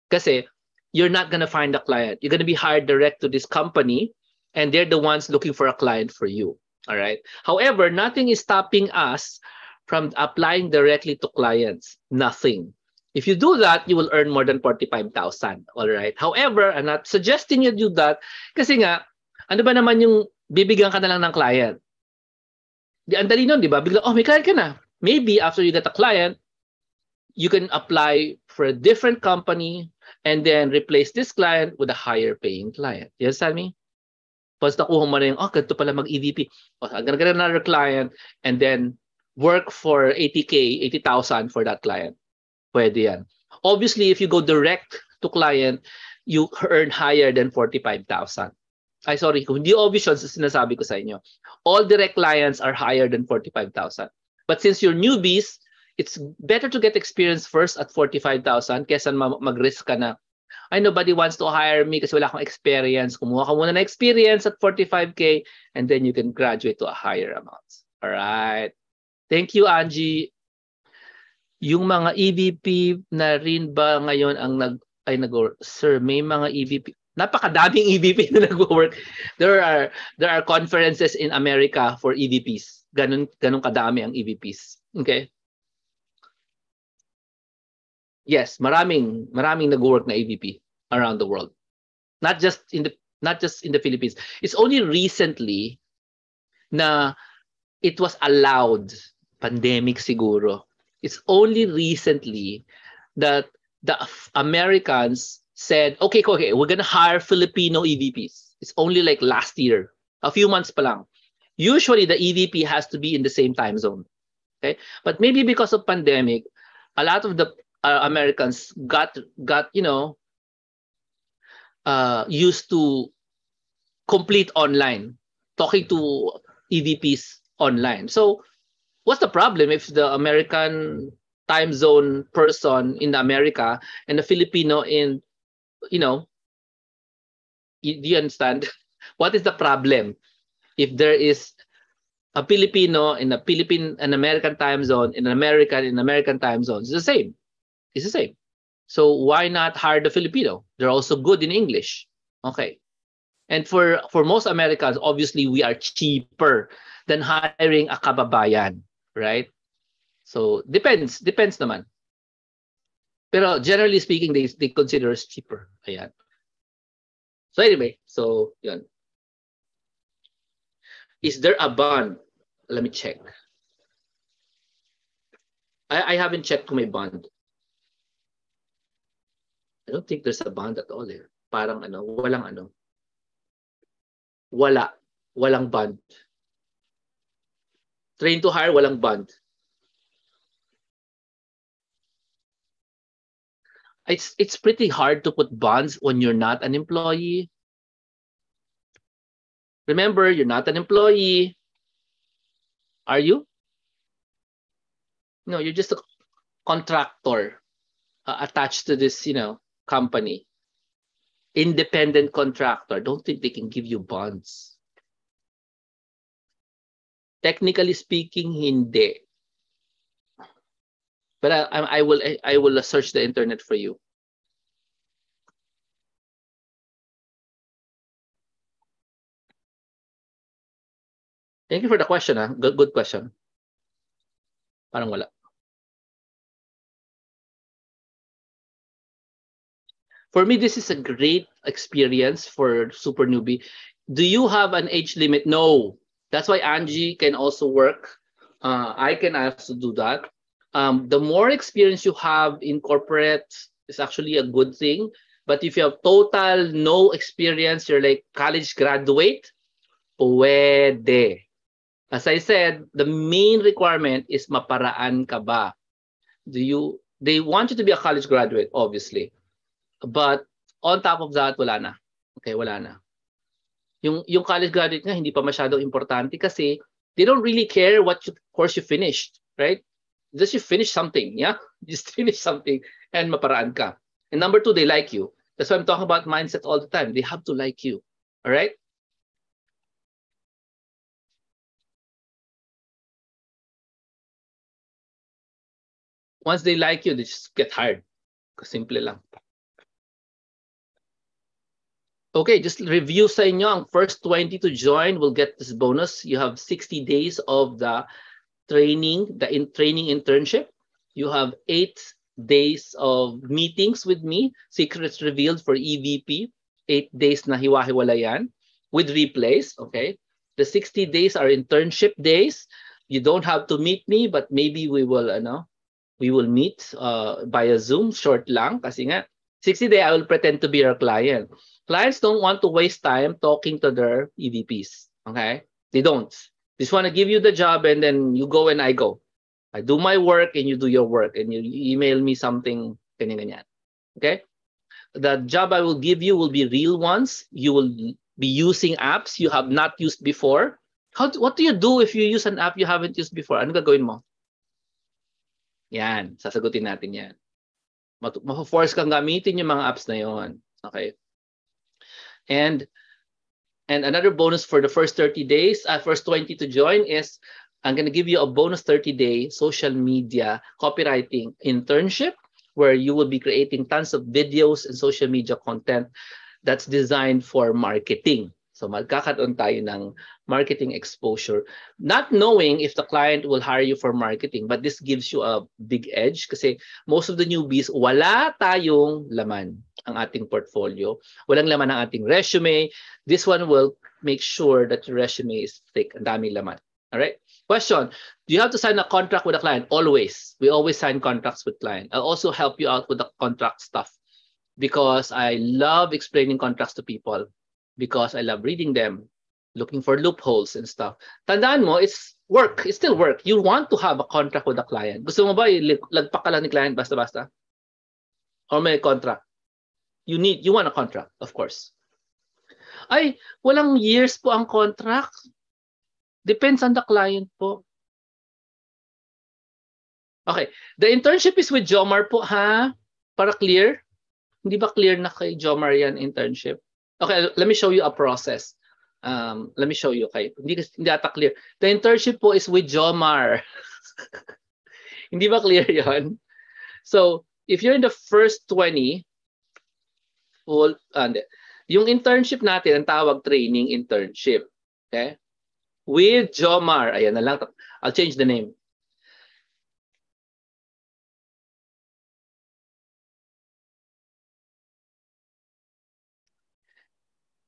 Speaker 1: Because you're not gonna find a client. You're gonna be hired direct to this company, and they're the ones looking for a client for you. All right. However, nothing is stopping us from applying directly to clients. Nothing. If you do that, you will earn more than 45,000. All right. However, I'm not suggesting you do that kasi nga, ano ba naman yung bibigyan ka na lang ng client? Ang dali nun, di ba? Bigla, oh, may client ka na. Maybe after you get a client, you can apply for a different company and then replace this client with a higher paying client. You understand me? Once nakuha mo na yung, oh, ganito pala mag-EVP. Oh, I'm gonna get another client and then work for 80K, 80,000 for that client. Pwede yan. Obviously, if you go direct to client, you earn higher than 45,000. Ay, sorry, kung hindi obvious yun, sinasabi ko sa inyo. All direct clients are higher than 45,000. But since you're newbies, it's better to get experience first at 45,000 kesa mag-risk ka na, ay, nobody wants to hire me kasi wala akong experience. Kumuha ka muna na experience at 45K and then you can graduate to a higher amount. All right. Thank you, Angie. Yung mga EVP na rin ba ngayon ang sir, may mga EVP. Napakadaming EVP na nag-work. There are conferences in America for EVPs. Ganun kadami ang EVPs. Okay? Yes, maraming nag-work na EVP around the world. Not just in the Philippines. It's only recently na it was allowed, pandemic siguro. It's only recently that the Americans said, okay, we're gonna hire Filipino EVPs. It's only like last year, a few months pa lang. Usually the EVP has to be in the same time zone. Okay, but maybe because of pandemic, a lot of the Americans got used to complete online, talking to EVPs online. So what's the problem if the American time zone person in America and the Filipino in, do you understand? What is the problem if there is a Filipino in an American time zone, in American time zone? It's the same. It's the same. So why not hire the Filipino? They're also good in English. Okay. And for most Americans, obviously we are cheaper than hiring a kababayan, right? So depends naman. Pero generally speaking, they consider us cheaper. Ayan. So anyway, yun. Is there a bond? Let me check. I haven't checked my bond. I don't think there's a bond at all there. Parang walang bond. Train to hire, walang bond. It's pretty hard to put bonds when you're not an employee. Remember, you're not an employee. Are you? No, you're just a contractor attached to this, company. Independent contractor. Don't think they can give you bonds. Technically speaking, hindi. But I will search the internet for you. Thank you for the question. Good question. Parang wala. For me, this is a great experience for super newbie. Do you have an age limit? No. That's why Angie can also work. I can also do that. The more experience you have in corporate is actually a good thing. But if you have total no experience, you're like college graduate, pwede. As I said, the main requirement is maparaan ka ba? They want you to be a college graduate, obviously. But on top of that, wala na. Okay, wala na. Yung college graduate nga, hindi pa masyadong importante kasi they don't really care what course you finished, right? Just you finish something, yeah? Just finish something and maparaan ka. And number two, they like you. That's why I'm talking about mindset all the time. They have to like you, all right? Once they like you, they just get hired. Simple lang. Okay, just review sa inyo. Ang first 20 to join will get this bonus. You have 60 days of the training, training internship. You have 8 days of meetings with me, secrets revealed for EVP, 8 days na hiwa-hiwalayan with replays, okay? The 60 days are internship days. You don't have to meet me, but maybe we will meet via Zoom, short lang, kasi nga, 60 day, I will pretend to be your client. Clients don't want to waste time talking to their EVPs, okay? They don't. Just want to give you the job and then you go and I go. I do my work and you do your work and you email me something, ganyan-ganyan. Okay? The job I will give you will be real ones. You will be using apps you have not used before. What do you do if you use an app you haven't used before? Ano gagawin mo? Yan, sasagutin natin yan. Mapo-force kang gamitin yung mga apps na yon. Okay? And another bonus for the first 30 days, first 20 to join is I'm going to give you a bonus 30-day social media copywriting internship where you will be creating tons of videos and social media content that's designed for marketing. So magkakaroon tayo ng marketing exposure. Not knowing if the client will hire you for marketing, but this gives you a big edge kasi most of the newbies, wala tayong laman ang ating portfolio. Walang laman ang ating resume. This one will make sure that your resume is thick. Ang daming laman. All right? Question, do you have to sign a contract with a client? Always. We always sign contracts with clients. I'll also help you out with the contract stuff because I love explaining contracts to people because I love reading them, looking for loopholes and stuff. Tandaan mo, it's work. It's still work. You want to have a contract with a client. Gusto mo ba lagpak ka lang ni client basta-basta? Or may contract? You want a contract, of course. Ay, walang years po ang contract. Depends on the client po. Okay. The internship is with Jomar po, ha? Para clear? Hindi ba clear na kay Jomar yan internship? Okay, let me show you a process. Let me show you. Okay. Hindi ata clear. The internship po is with Jomar. Hindi ba clear yan? So, if you're in the first 20, yung internship natin, ang tawag training internship. Okay? With Jomar. Ayan na lang. I'll change the name.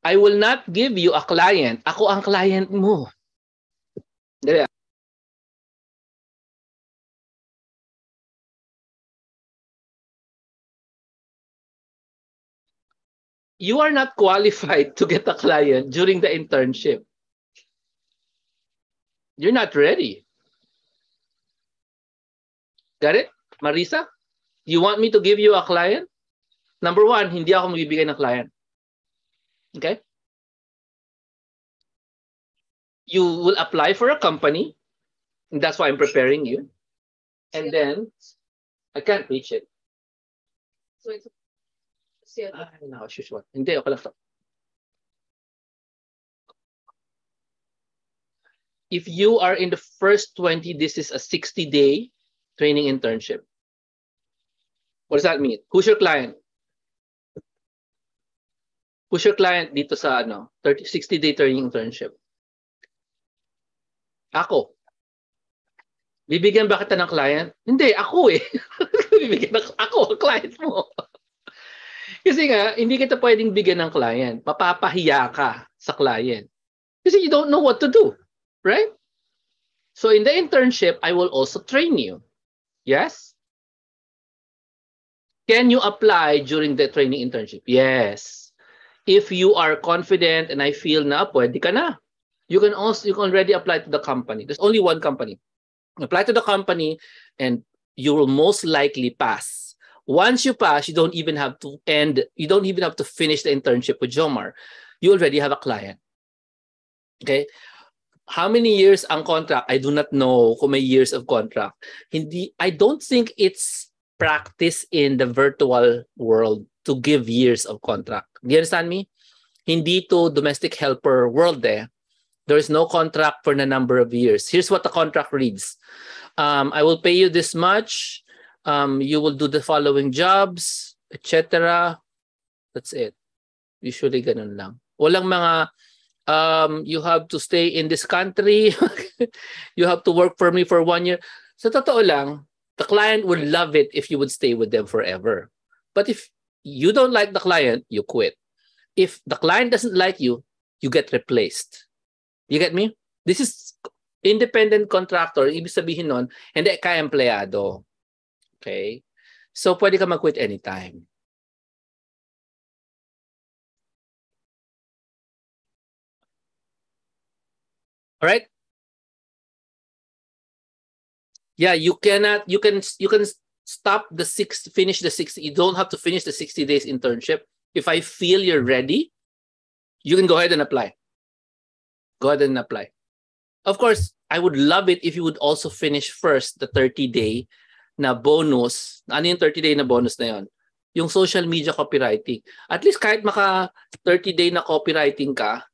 Speaker 1: I will not give you a client. Ako ang client mo. Dali. You are not qualified to get a client during the internship. You're not ready. Got it? Marisa? You want me to give you a client? Number one, hindi ako magbibigay ng client. Okay? You will apply for a company. And that's why I'm preparing you. And then, I can't reach it.
Speaker 2: So it's
Speaker 1: no, shush. Hindi, okay lang. If you are in the first 20, this is a 60-day training internship. What does that mean? Who's your client? Who's your client dito sa 60-day training internship? Ako. Bibigyan ba kita ng client? Hindi, ako eh. Bibigyan ako, client mo. Kasi nga, hindi kita pwedeng bigyan ng client. Mapapahiya ka sa client. Kasi you don't know what to do. Right? So in the internship, I will also train you. Yes? Can you apply during the training internship? Yes. If you are confident and I feel na pwede ka na. You can already apply to the company. There's only one company. Apply to the company and you will most likely pass. Once you pass, you don't even have to finish the internship with Jomar. You already have a client. Okay? How many years ang contract? I do not know kung may years of contract. I don't think it's practice in the virtual world to give years of contract. Do you understand me? Hindi to domestic helper world eh. There is no contract for the number of years. Here's what the contract reads. I will pay you this much. You will do the following jobs, etc. That's it. Usually ganun lang. Walang mga you have to stay in this country. You have to work for me for 1 year. Sa totoo lang, the client would love it if you would stay with them forever. But if you don't like the client, you quit. If the client doesn't like you, you get replaced. You get me? This is independent contractor. Ibig sabihin nun, hindi ka empleyado. Okay? So, pwede ka mag-quit anytime. All right? Yeah, you can stop finish the 60. You don't have to finish the 60 days internship. If I feel you're ready, you can go ahead and apply. Go ahead and apply. Of course, I would love it if you would also finish first the 30-day na bonus. Ano yung 30-day na bonus na yon? Yung social media copywriting. At least kahit maka 30-day na copywriting ka,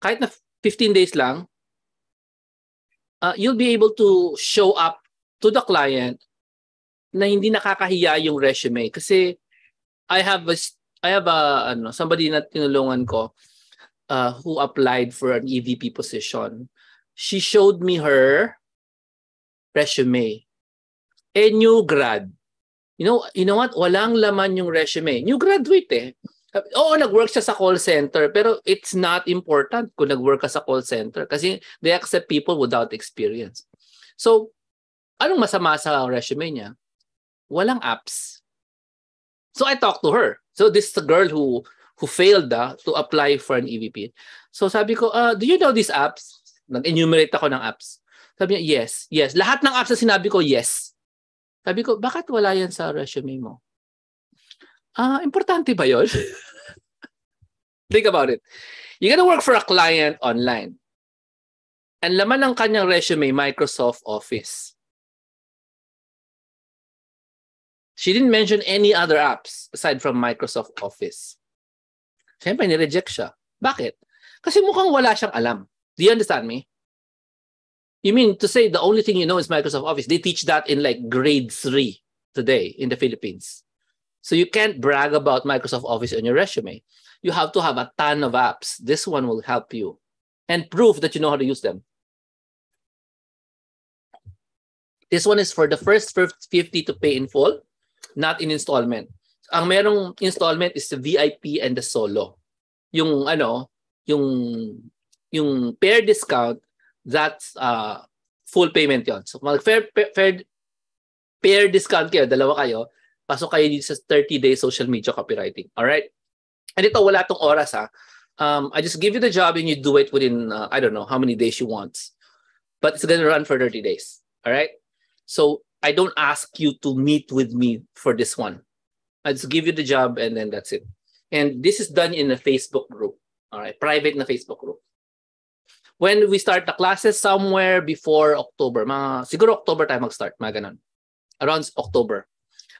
Speaker 1: kahit na 15 days lang, you'll be able to show up to the client na hindi nakakahiya yung resume. Kasi I have somebody na tinulungan ko who applied for an EVP position. She showed me her resume. New grad. You know what? Walang laman yung resume. New graduate eh. Oo, nag-work siya sa call center, pero it's not important kung nag-work ka sa call center kasi they accept people without experience. So, anong masama sa resume niya? Walang apps. So, I talked to her. So, this is a girl who failed to apply for an EVP. So, sabi ko, do you know these apps? Nag-enumerate ako ng apps. Sabi niya, yes. Lahat ng apps na sinabi ko, yes. Sabi ko, bakit wala yan sa resume mo? Importante ba yun? Think about it. You're gonna work for a client online. And laman ng kanyang resume, Microsoft Office. She didn't mention any other apps aside from Microsoft Office. Siyempre, nireject siya. Bakit? Kasi mukhang wala siyang alam. Do you understand me? You mean to say the only thing you know is Microsoft Office? They teach that in like grade 3 today in the Philippines. So you can't brag about Microsoft Office on your resume. You have to have a ton of apps. This one will help you and prove that you know how to use them. This one is for the first 50 to pay in full, not in installment. Ang merong installment is the VIP and the solo. Yung pair discount, that's full payment yon. So pair discount kayo, dalawa kayo, pasok kayo dito sa 30-day social media copywriting. All right? And ito, wala tong oras ha. I just give you the job and you do it within, I don't know how many days you want. But it's going to run for 30 days. All right? So I don't ask you to meet with me for this one. I just give you the job and then that's it. And this is done in a Facebook group. All right? Private na Facebook group. When we start the classes somewhere before October, siguro October tayo mag-start, mga ganun. Around October.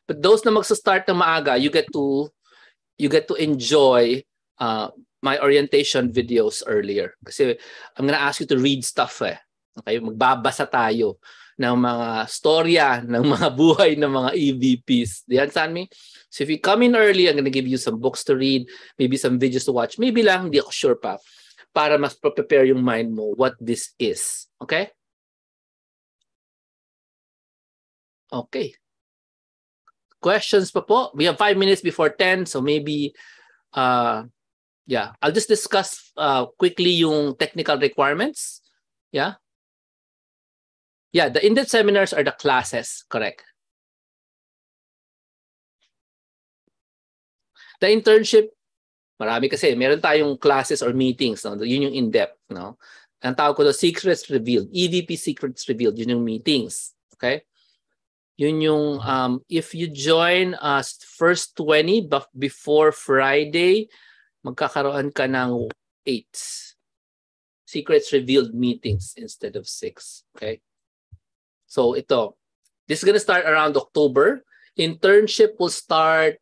Speaker 1: But those na magsa-start ng maaga, you get to enjoy my orientation videos earlier. Kasi I'm gonna ask you to read stuff eh. Okay? Magbabasa tayo ng mga storya, ng mga buhay ng mga EVPs. Do you understand me? So if you come in early, I'm gonna give you some books to read, maybe some videos to watch. Maybe lang, hindi ako sure pa. Para mas prepare yung mind mo what this is. Okay? Okay. Questions pa po? We have 5 minutes before 10, so maybe, yeah. I'll just discuss quickly yung technical requirements. Yeah? Yeah, the in-depth seminars are the classes, correct. The internship, marami kasi. Meron tayong classes or meetings. No? Yun yung in-depth. No? Ang tawag ko doon, Secrets Revealed. EVP Secrets Revealed. Yun yung meetings. Okay? Yun yung, if you join us first 20 before Friday, magkakaroon ka ng 8 Secrets Revealed meetings instead of 6. Okay? So ito, this is gonna start around October. Internship will start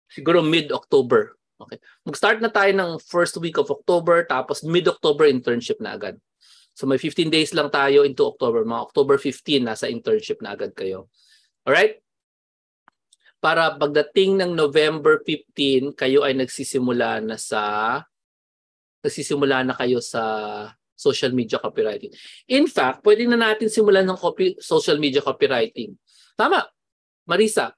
Speaker 1: siguro mid-October. Okay? Mag-start na tayo ng first week of October, tapos mid-October internship na agad. So may 15 days lang tayo into October. Mga October 15, nasa internship na agad kayo. Alright? Para pagdating ng November 15, kayo ay nagsisimula na kayo sa social media copywriting. In fact, pwede na natin simulan ng social media copywriting. Tama, Marisa.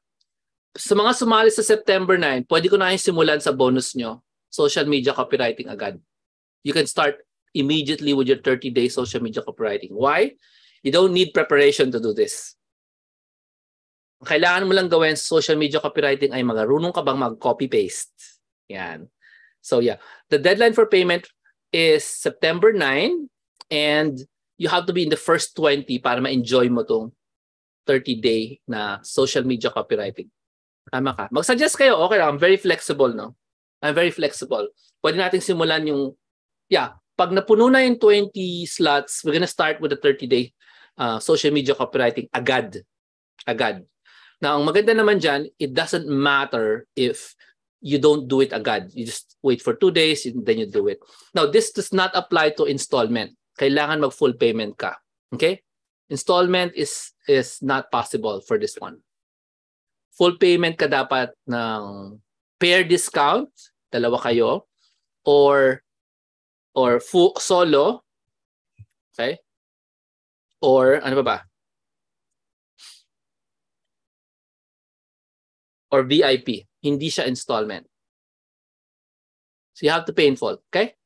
Speaker 1: Sa mga sumali sa September 9, pwede ko na yung simulan sa bonus nyo, social media copywriting agad. You can start immediately with your 30-day social media copywriting. Why? You don't need preparation to do this. Kailangan mo lang gawin sa social media copywriting ay marunong ka bang mag-copy-paste. Yan. So yeah, the deadline for payment is September 9 and you have to be in the first 20 para ma-enjoy mo tong 30-day na social media copywriting. Tama ka. Mag-suggest kayo, okay lang. I'm very flexible, no? I'm very flexible. Pwede natin simulan yung, pag napuno na yung 20 slots, we're gonna start with the 30-day social media copywriting agad. Now, ang maganda naman dyan, it doesn't matter if you don't do it agad. You just wait for 2 days, and then you do it. Now, this does not apply to installment. Kailangan mag-full payment ka. Okay? Installment is not possible for this one. Full payment ka dapat ng pair discount, dalawa kayo, or full solo, okay? Or ano ba? Or VIP. Hindi siya installment. So you have to pay in full, okay?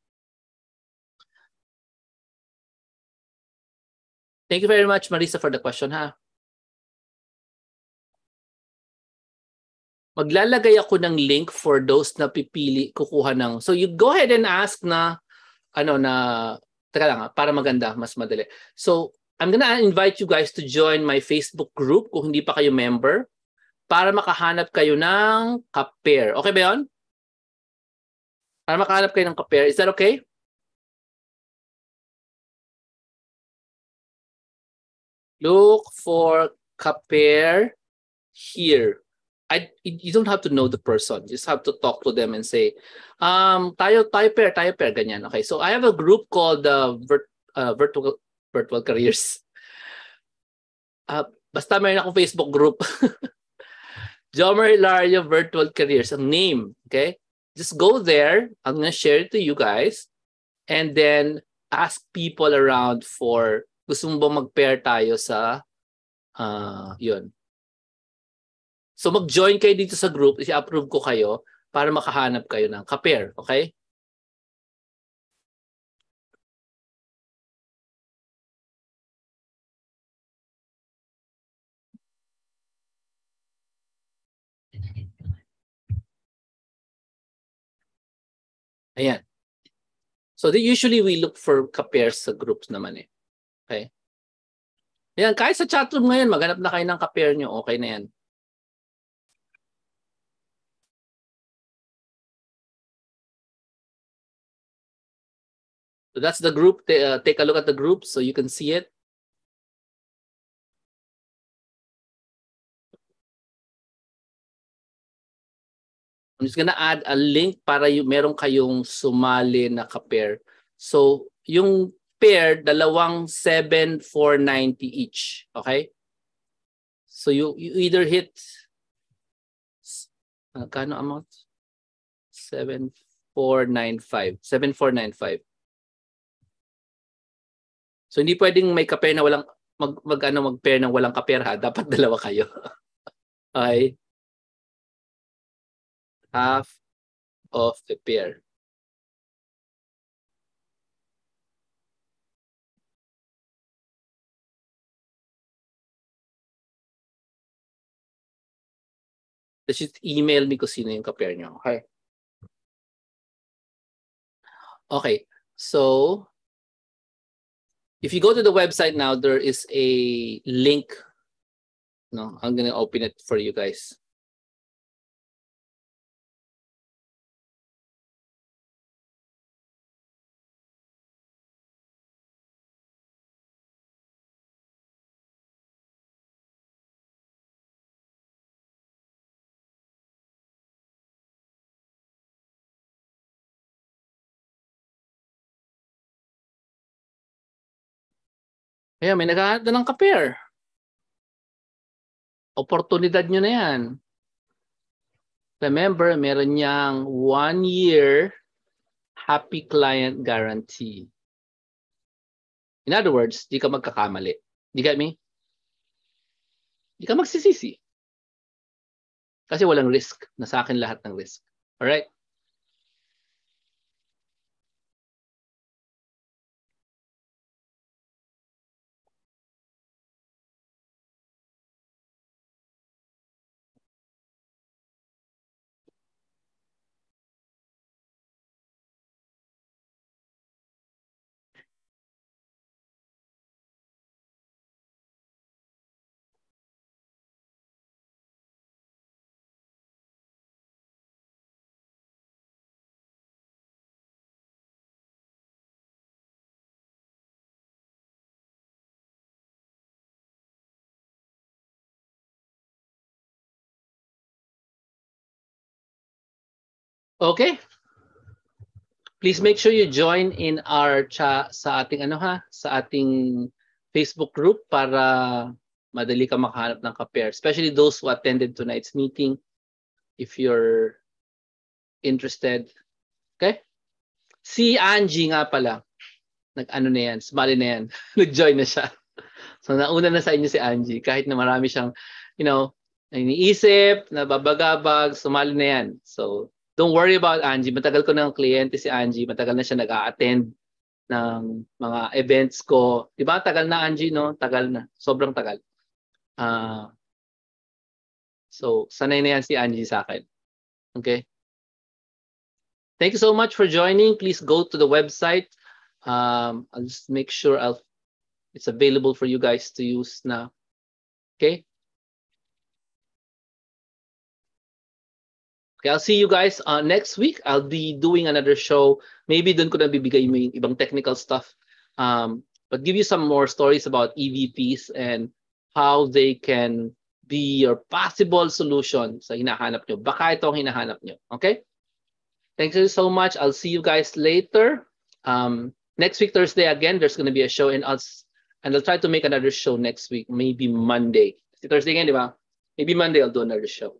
Speaker 1: Thank you very much, Marisa, for the question, ha? Maglalagay ako ng link for those na pipili, kukuha ng... So you go ahead and ask na, teka lang, para maganda, mas madali. So I'm gonna invite you guys to join my Facebook group kung hindi pa kayo member para makahanap kayo ng ka-pair. Okay ba yun? Para makahanap kayo ng ka-pair. Is that okay? Look for ka-pair here. You don't have to know the person. You just have to talk to them and say, tayo pair, ganyan. Okay, so I have a group called Virtual Careers. Basta mayroon akong Facebook group. Jomer Hilario Virtual Careers, ang name. Okay, just go there. I'm gonna share it to you guys, and then ask people around for gusto mo ba mag-pair tayo sa yun. So mag-join kayo dito sa group, i-approve ko kayo para makahanap kayo ng ka-pair, okay? Ayan. So usually we look for ka-pairs sa groups naman eh. Okay? Ayan, kahit sa chatroom ngayon, maghanap na kayo ng ka-pair nyo, okay na yan. So that's the group. Take a look at the group so you can see it. I'm just gonna add a link para meron kayong sumali na ka-pair. So yung pair, dalawang 7,490 each. Okay? So you either hit kano amount? 7,495. 7,495. So hindi pwedeng may ka-pair na walang mag-pair ng walang ka-pair ha. Dapat dalawa kayo. Okay? Half of the pair. Just email me kung sino yung ka-pair nyo. Okay? Okay. So, if you go to the website now, there is a link. No, I'm gonna open it for you guys. Kaya may naghahanap na ng ka-pair. Oportunidad nyo na yan. Remember, meron niyang 1 year happy client guarantee. In other words, di ka magkakamali. You get me? Di ka magsisisi. Kasi walang risk. Nasa akin lahat ng risk. Alright? Okay? Please make sure you join in our chat sa ating sa ating Facebook group para madali ka makahanap ng ka-pair. Especially those who attended tonight's meeting. If you're interested. Okay? Si Angie nga pala. Nag-ano na yan. Sumali na yan. Nag-join na siya. So nauna na sa inyo si Angie. Kahit na marami siyang, iniisip, nababagabag, sumali na yan. So don't worry about Angie. Matagal ko ng kliyente si Angie. Matagal na siya nag-a-attend ng mga events ko. Di ba? Tagal na, Angie, no? Tagal na. Sobrang tagal. So, sanay na yan si Angie sa akin. Okay? Thank you so much for joining. Please go to the website. I'll just make sure it's available for you guys to use now. Okay? Okay, I'll see you guys next week. I'll be doing another show. Maybe doon ko na bibigay mo yung ibang technical stuff. But give you some more stories about EVPs and how they can be your possible solution sa hinahanap nyo. Baka ito ang hinahanap nyo. Okay? Thank you so much. I'll see you guys later. Next week, Thursday, again, there's going to be a show. And I'll try to make another show next week. Maybe Monday. Si Thursday again, di ba? Maybe Monday, I'll do another show.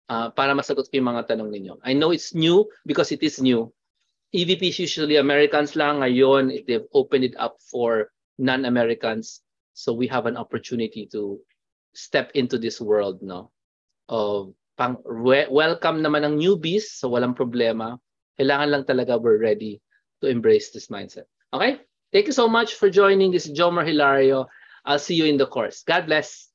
Speaker 1: Para masagot ko yung mga tanong ninyo. I know it's new because it is new. EVPs usually Americans lang. Ngayon, they've opened it up for non-Americans. So we have an opportunity to step into this world, no? Welcome naman ng newbies, so walang problema. Kailangan lang talaga we're ready to embrace this mindset. Okay? Thank you so much for joining. This is Jomar Hilario. I'll see you in the course. God bless.